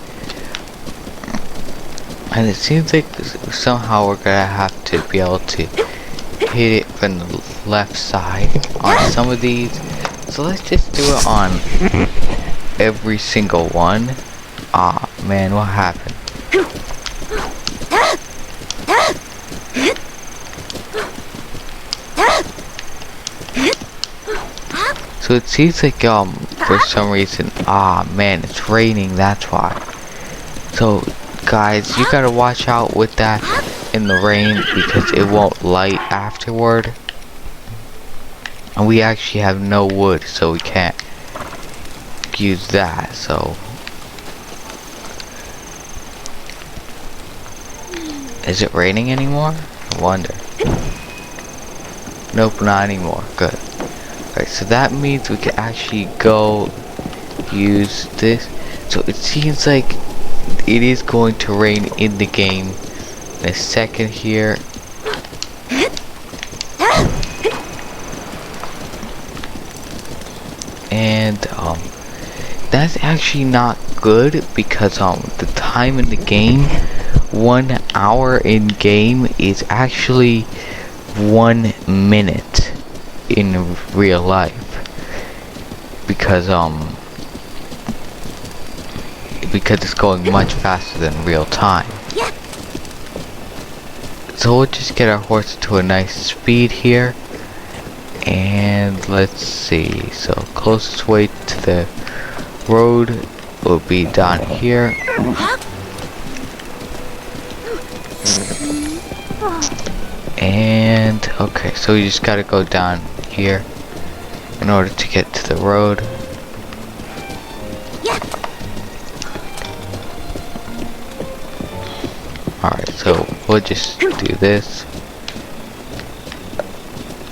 And it seems like somehow we're gonna have to be able to hit it from the left side on some of these. So let's just do it on every single one. Ah, man, what happened? So it seems like for some reason, ah man, it's raining, that's why. So guys, you gotta watch out with that in the rain because it won't light afterward. And we actually have no wood, so we can't use that, so. Is it raining anymore? I wonder. Nope, not anymore. Good. Alright, so that means we can actually go use this. So it seems like it is going to rain in the game in a second here. And that's actually not good because the time in the game, 1 hour in game is actually 1 minute in real life because it's going much faster than real time. So we'll just get our horse to a nice speed here, and let's see, so closest way to the road will be down here. And okay, so we just gotta go down here in order to get to the road. Alright, so we'll just do this.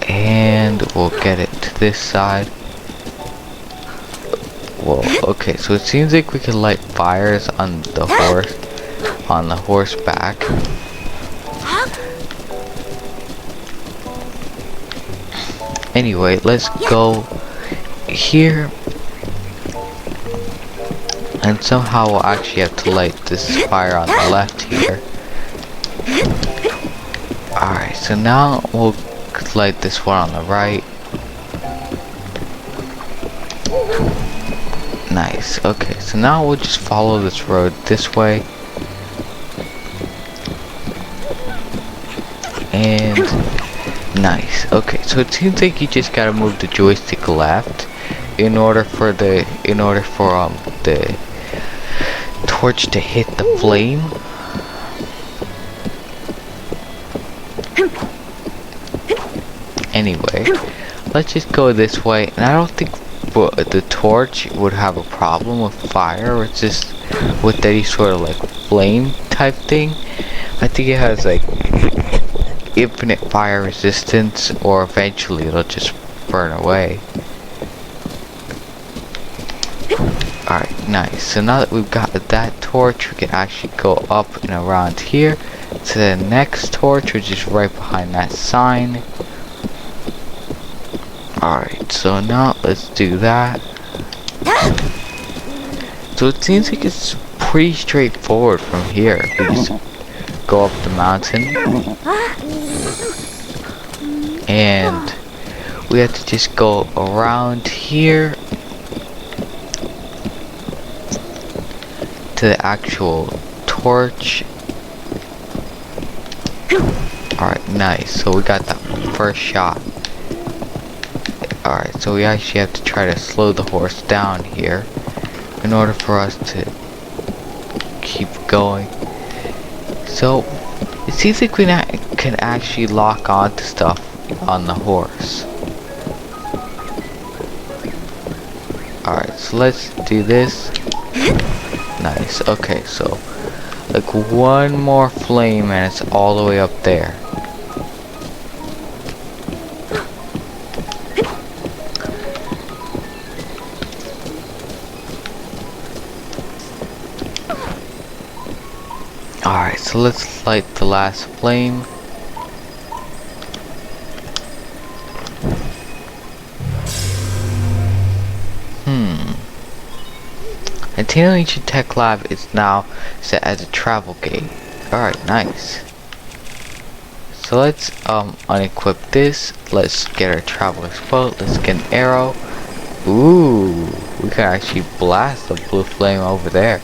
And we'll get it to this side. Whoa, okay, so it seems like we can light fires on the horseback. Anyway, let's go here. And somehow we'll actually have to light this fire on the left here. Alright, so now we'll light this one on the right. Nice. Okay, so now we'll just follow this road this way. And nice. Okay, so it seems like you just gotta move the joystick left in order for the torch to hit the flame. Anyway, let's just go this way, and I don't think the torch would have a problem with fire. It's just with any sort of like flame type thing. I think it has like infinite fire resistance, or eventually it'll just burn away. Alright, nice. So now that we've got that torch, we can actually go up and around here to the next torch, which is right behind that sign. Alright, so now let's do that. So it seems like it's pretty straightforward from here. We just go up the mountain. And we have to just go around here to the actual torch. Alright, nice. So we got that first shot. Alright, so we actually have to try to slow the horse down here in order for us to keep going. So it seems like we can actually lock on to stuff on the horse. Alright, so let's do this. Nice. Okay, so like one more flame and it's all the way up there. Alright, so let's light the last flame. Antino Ancient Tech Lab is now set as a travel gate. Alright, nice. So let's unequip this. Let's get our traveler's boat. Let's get an arrow. Ooh, we can actually blast the blue flame over there.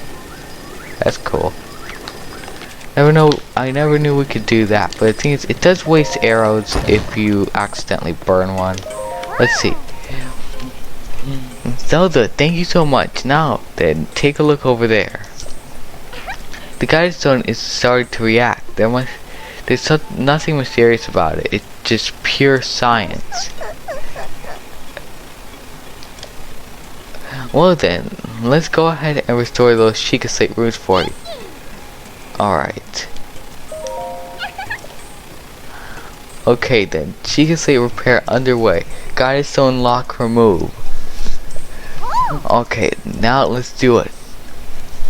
That's cool. I never knew we could do that, but the thing is, it does waste arrows if you accidentally burn one. Let's see. Zelda, thank you so much. Now then, take a look over there. The guided stone is starting to react. There's nothing mysterious about it. It's just pure science. Well then, let's go ahead and restore those Sheikah Slate runes for you. Alright. Okay then, Sheikah Slate repair underway. Guided stone lock remove. Okay, now let's do it.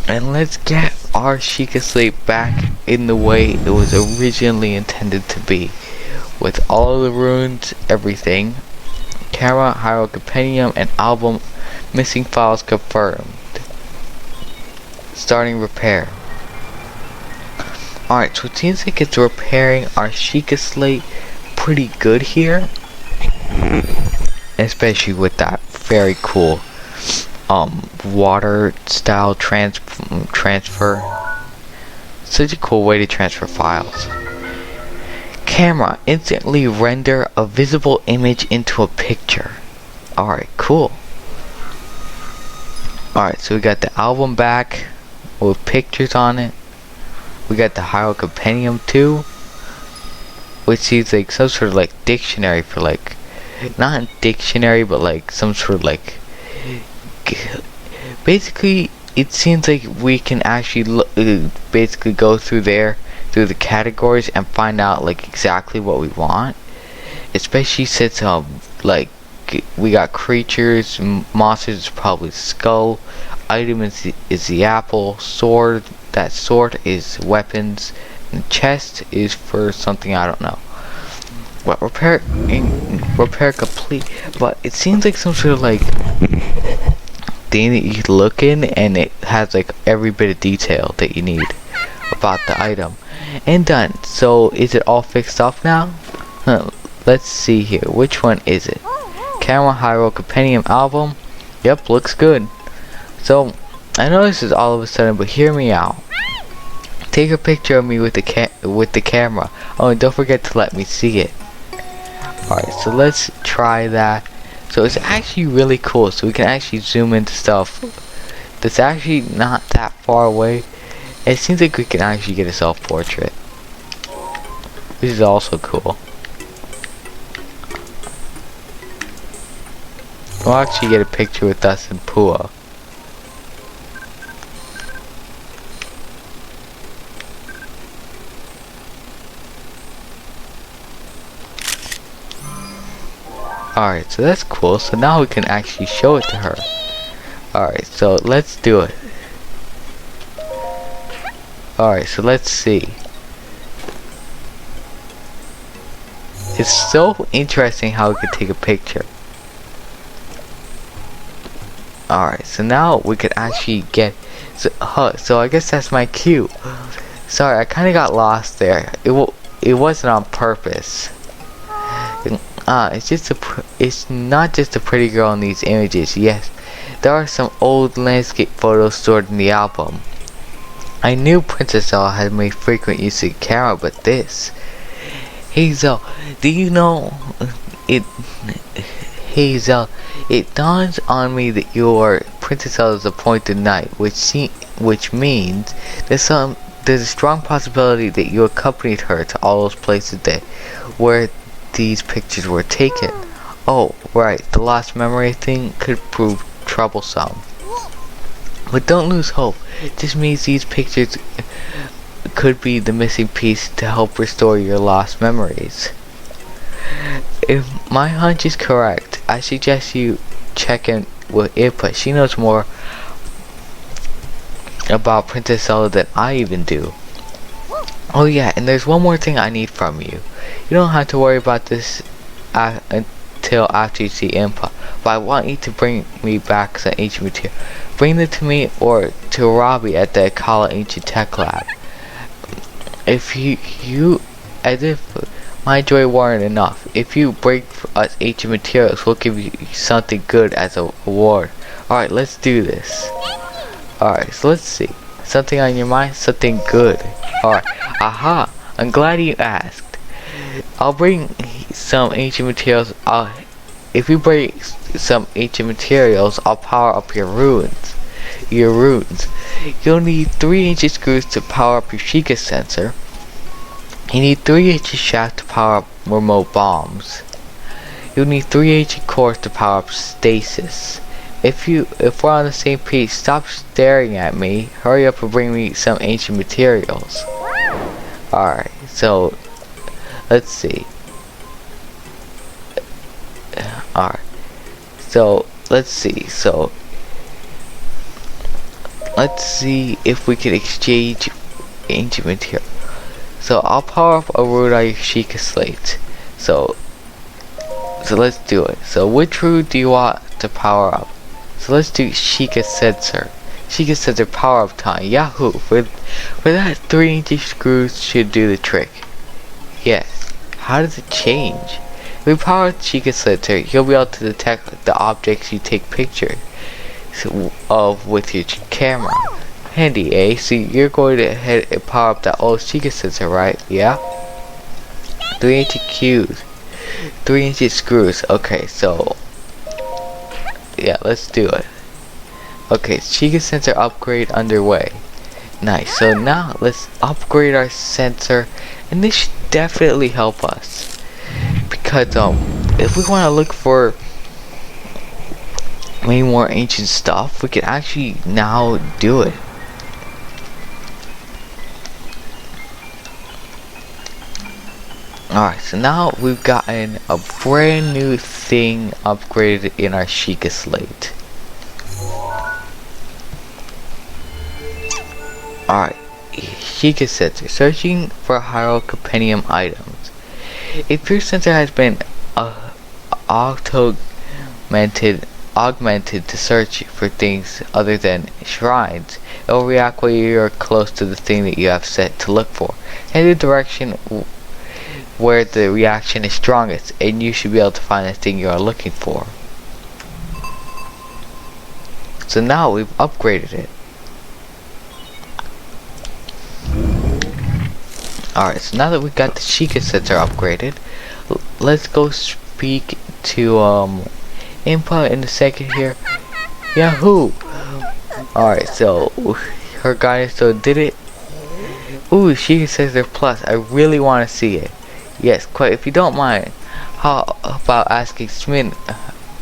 And let's get our Sheikah Slate back in the way it was originally intended to be. With all the runes, everything. Camera, Hyrule Compendium, and album missing files confirmed. Starting repair. Alright, so it seems like it's repairing our Sheikah Slate pretty good here. Especially with that very cool water style transfer. Such a cool way to transfer files. Camera, instantly render a visible image into a picture. Alright, cool. Alright, so we got the album back with pictures on it. We got the Hyrule Compendium too, which seems like some sort of like dictionary for like, not a dictionary, but like some sort of like, basically it seems like we can actually basically go through there, through the categories, and find out like exactly what we want. Especially since like we got creatures, monsters is probably skull, item is the apple, sword, that sword is weapons, and chest is for something I don't know. Well, repair complete, but it seems like some sort of like thing that you can look in, and it has like every bit of detail that you need about the item. And done. So is it all fixed up now? Let's see here. Which one is it? Camera, Hyrule Compendium, album. Yep, looks good. So, I know this is all of a sudden, but hear me out. Take a picture of me with the camera. Oh, and don't forget to let me see it. Alright, so let's try that. So it's actually really cool. So we can actually zoom into stuff that's actually not that far away. It seems like we can actually get a self-portrait. This is also cool. We'll actually get a picture with us and Pua. Alright, so that's cool. So now we can actually show it to her. Alright, so let's do it. Alright, so let's see. It's so interesting how we could take a picture. Alright, so now we could actually get... So I guess that's my cue. Sorry, I kind of got lost there. It wasn't on purpose. It's not just a pretty girl in these images. Yes, there are some old landscape photos stored in the album. I knew Princess Zelda had made frequent use of the camera, but this... Hazel, do you know... Hazel, it dawns on me that you're Princess Zelda's appointed knight, which means there's a strong possibility that you accompanied her to all those places where these pictures were taken. Oh, right, the lost memory thing could prove troublesome. But don't lose hope. This means these pictures could be the missing piece to help restore your lost memories. If my hunch is correct, I suggest you check in with Impa. She knows more about Princess Zelda than I even do. Oh yeah, and there's one more thing I need from you. You don't have to worry about this until after you see Impa, but I want you to bring me back some ancient material. Bring them to me or to Robbie at the Akala Ancient Tech Lab. If as if my joy weren't enough, if you bring us ancient materials, we'll give you something good as a reward. Alright, let's do this. Alright, so let's see. Something on your mind? Something good. Alright, aha! I'm glad you asked. I'll bring some ancient materials. If you bring some ancient materials, I'll power up your runes. You'll need 3 ancient screws to power up your Sheikah sensor. You need 3 ancient shafts to power up remote bombs. You'll need 3 ancient cores to power up stasis. If we're on the same page, stop staring at me. Hurry up and bring me some ancient materials. Alright, so let's see. Alright. So let's see. Let's see if we can exchange ancient material. So I'll power up a rune on your Sheikah slate. So let's do it. So which rune do you want to power up? So let's do Sheikah sensor. Sheikah sensor power up time. Yahoo! For that, 3 ancient screws should do the trick. Yes. How does it change? If we power up Sheikah sensor, you'll be able to detect the objects you take pictures of with your camera. Handy, eh? So you're going to head and power up that old Sheikah sensor, right? Yeah? 3 ancient cues. 3 ancient screws. Okay, so yeah, let's do it. Okay, Sheikah sensor upgrade underway. Nice. So now let's upgrade our sensor, and this should definitely help us because if we want to look for many more ancient stuff, we can actually now do it. Alright, so now we've gotten a brand new thing upgraded in our Sheikah slate. Alright, Sheikah sensor. Searching for Hyrule Compendium items. If your sensor has been augmented to search for things other than shrines, it will react when you're close to the thing that you have set to look for. Head the direction where the reaction is strongest, and you should be able to find the thing you are looking for. So now we've upgraded it. Alright, so now that we got the Sheikah sensor upgraded, let's go speak to Impa in a second here. Yahoo! Alright, so her guidance so did it. Ooh, Sheikah sensor plus. I really want to see it. Yes, quite. If you don't mind, how about asking Smith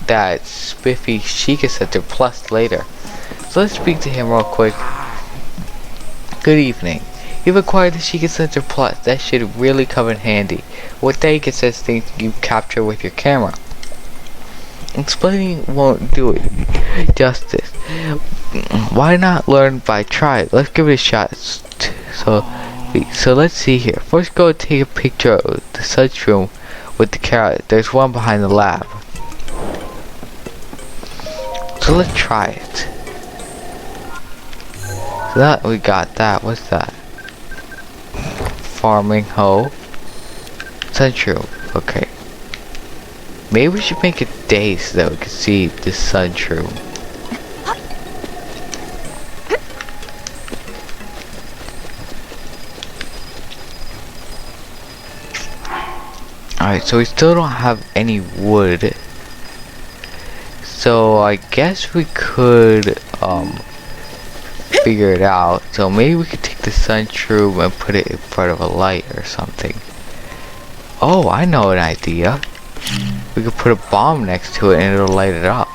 that spiffy Sheikah sensor plus later? So let's speak to him real quick. Good evening. You've acquired the Sheikah sensor plus. That should really come in handy. What that consists things you capture with your camera. Explaining won't do it justice. Why not learn by try? Let's give it a shot. So let's see here. First, go take a picture of the sunroom with the carrot. There's one behind the lab. So let's try it. So that we got that. What's that? Farming hoe. Sunroom. Okay. Maybe we should make a day so that we can see the sunroom. Alright, so we still don't have any wood. So I guess we could figure it out. So maybe we could take the sunroom and put it in front of a light or something. Oh, I know an idea. We could put a bomb next to it and it'll light it up.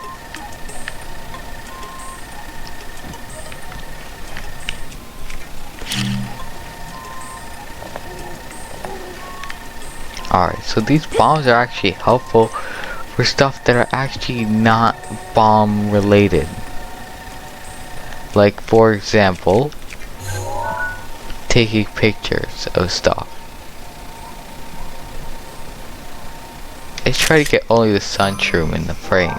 Alright, so these bombs are actually helpful for stuff that are actually not bomb related. Like, for example, taking pictures of stuff. Let's try to get only the sunroom in the frame.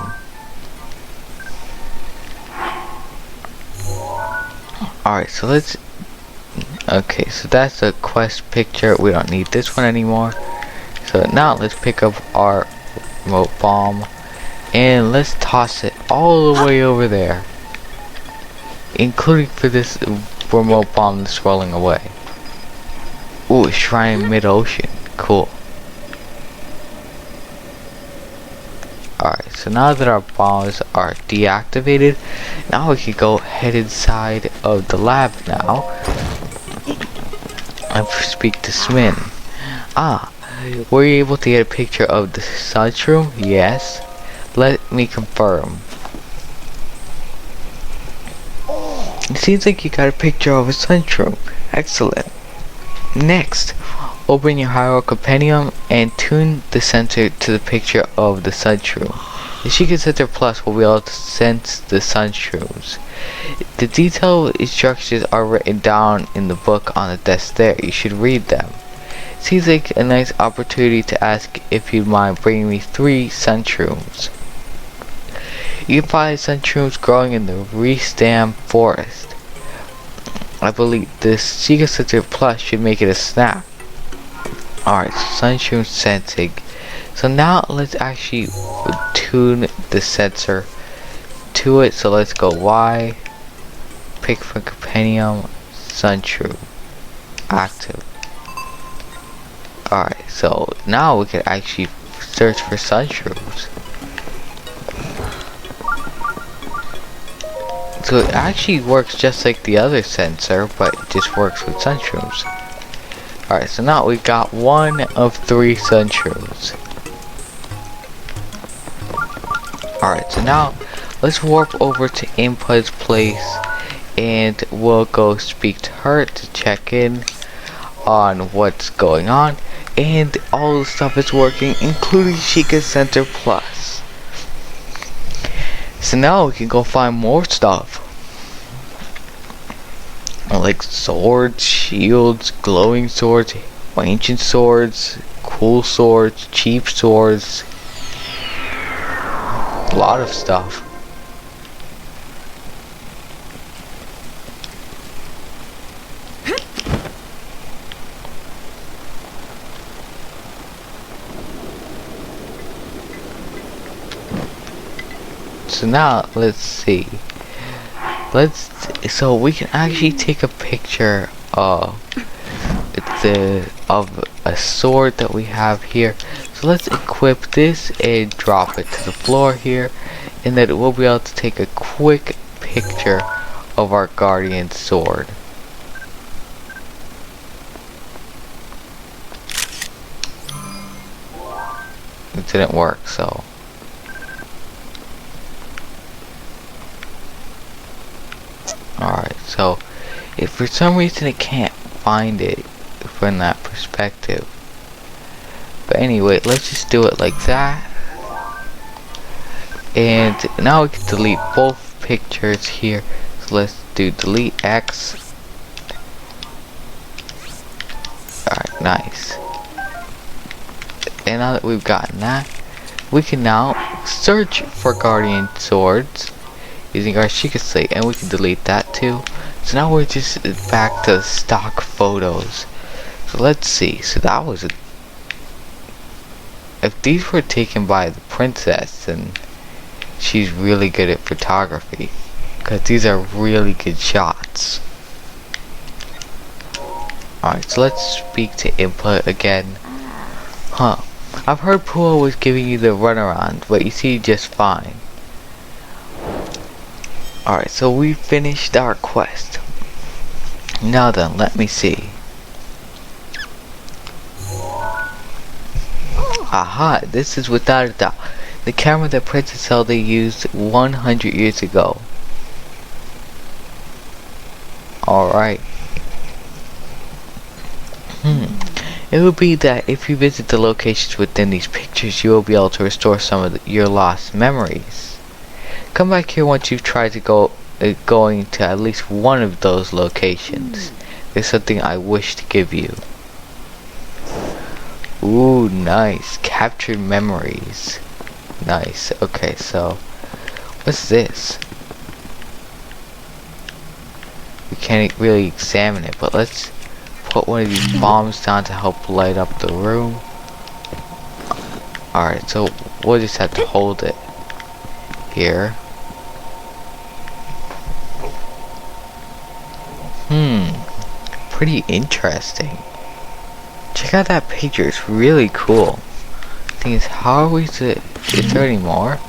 Alright, so let's... Okay, so that's a quest picture. We don't need this one anymore. So now let's pick up our remote bomb and let's toss it all the way over there, including for this remote bomb that's rolling away. Ooh, a shrine in mid-ocean. Cool. Alright, so now that our bombs are deactivated, now we can go head inside of the lab now and speak to Smin. Ah, were you able to get a picture of the sunroom? Yes. Let me confirm. It seems like you got a picture of a sunroom. Excellent. Next, open your Hyrule Compendium and tune the sensor to the picture of the sunroom. The Sheikah Sensor Plus will be able to sense the sunshrooms. The detailed instructions are written down in the book on the desk there. You should read them. Seems like a nice opportunity to ask if you'd mind bringing me 3 sunshrooms. You can find sunshrooms growing in the Reestam forest. I believe this Sheikah Sensor Plus should make it a snap. Alright, sunshroom sensing. So now let's actually tune the sensor to it. So let's go Y, pick from Compendium, sunshroom, active. Alright, so now we can actually search for sunshrooms. So it actually works just like the other sensor, but it just works with sunshrooms. Alright, so now we've got 1 of 3 sunshrooms. Alright, so now let's warp over to Impa's place and we'll go speak to her to check in on what's going on. And all the stuff is working, including Sheikah Sensor Plus. So now we can go find more stuff. Like swords, shields, glowing swords, ancient swords, cool swords, cheap swords. A lot of stuff. So now let's see. So we can actually take a picture of a sword that we have here. So let's equip this and drop it to the floor here, and then we'll be able to take a quick picture of our guardian sword. It didn't work, so alright, so if for some reason it can't find it from that perspective, but anyway, let's just do it like that. And now we can delete both pictures here. So let's do delete X. Alright, nice. And now that we've gotten that, we can now search for guardian swords using our Sheikah Slate, and we can delete that too. So now we're just back to stock photos. So let's see. So that was if these were taken by the princess, then she's really good at photography, because these are really good shots. Alright, so let's speak to Impa again. I've heard Pua was giving you the runaround, but you see just fine. Alright, so we finished our quest. Now then, let me see. Aha, this is without a doubt the camera that Princess Zelda used 100 years ago. Alright. It would be that if you visit the locations within these pictures, you will be able to restore some of your lost memories. Come back here once you've tried to going to at least one of those locations. There's something I wish to give you. Ooh, nice. Captured memories. Nice. Okay, so what's this? We can't really examine it, but let's put one of these bombs down to help light up the room. Alright, so we'll just have to hold it here. Pretty interesting. Check out that picture, it's really cool. Thing is, how are we to... Is there any more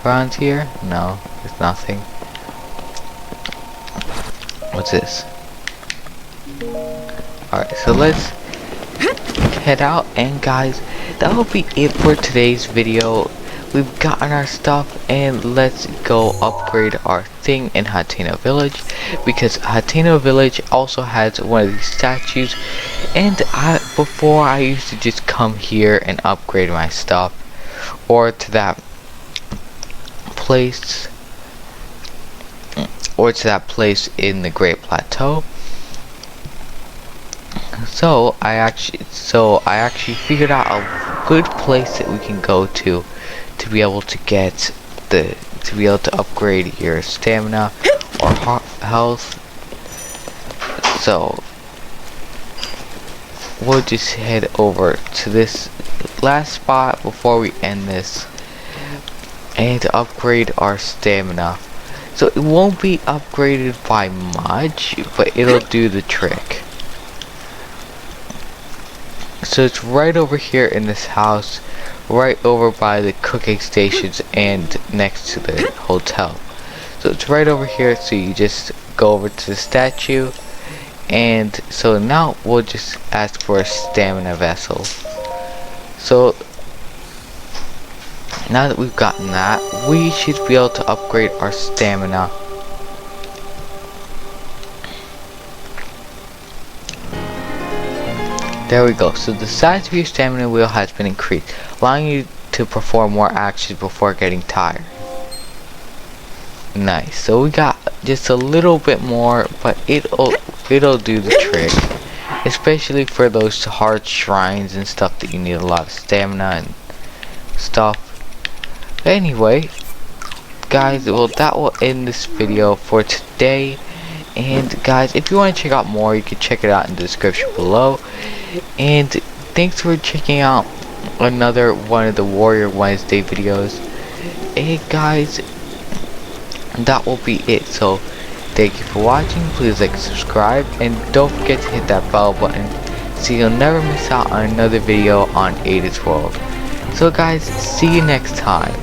around here? No, there's nothing. What's this? Alright, so let's head out, and guys, that will be it for today's video. We've gotten our stuff, and let's go upgrade our thing in Hateno Village, because Hateno Village also has one of these statues, and before I used to just come here and upgrade my stuff, or to that place in the Great Plateau. So I actually figured out a good place that we can go to be able to get to be able to upgrade your stamina or health. So we'll just head over to this last spot before we end this and upgrade our stamina. So it won't be upgraded by much, but it'll do the trick. So it's right over here in this house, right over by the cooking stations and next to the hotel. So it's right over here, so you just go over to the statue, and so now we'll just ask for a stamina vessel. So now that we've gotten that, we should be able to upgrade our stamina. There we go. So the size of your stamina wheel has been increased, allowing you to perform more actions before getting tired. Nice. So we got just a little bit more, but it'll do the trick, especially for those hard shrines and stuff that you need a lot of stamina and stuff. Anyway, guys, well, that will end this video for today. And guys, if you want to check out more, you can check it out in the description below. And thanks for checking out another one of the Warrior Wednesday videos. And guys, that will be it. So Thank you for watching. Please like and subscribe, and don't forget to hit that bell button so you'll never miss out on another video on Aden's World. So guys, see you next time.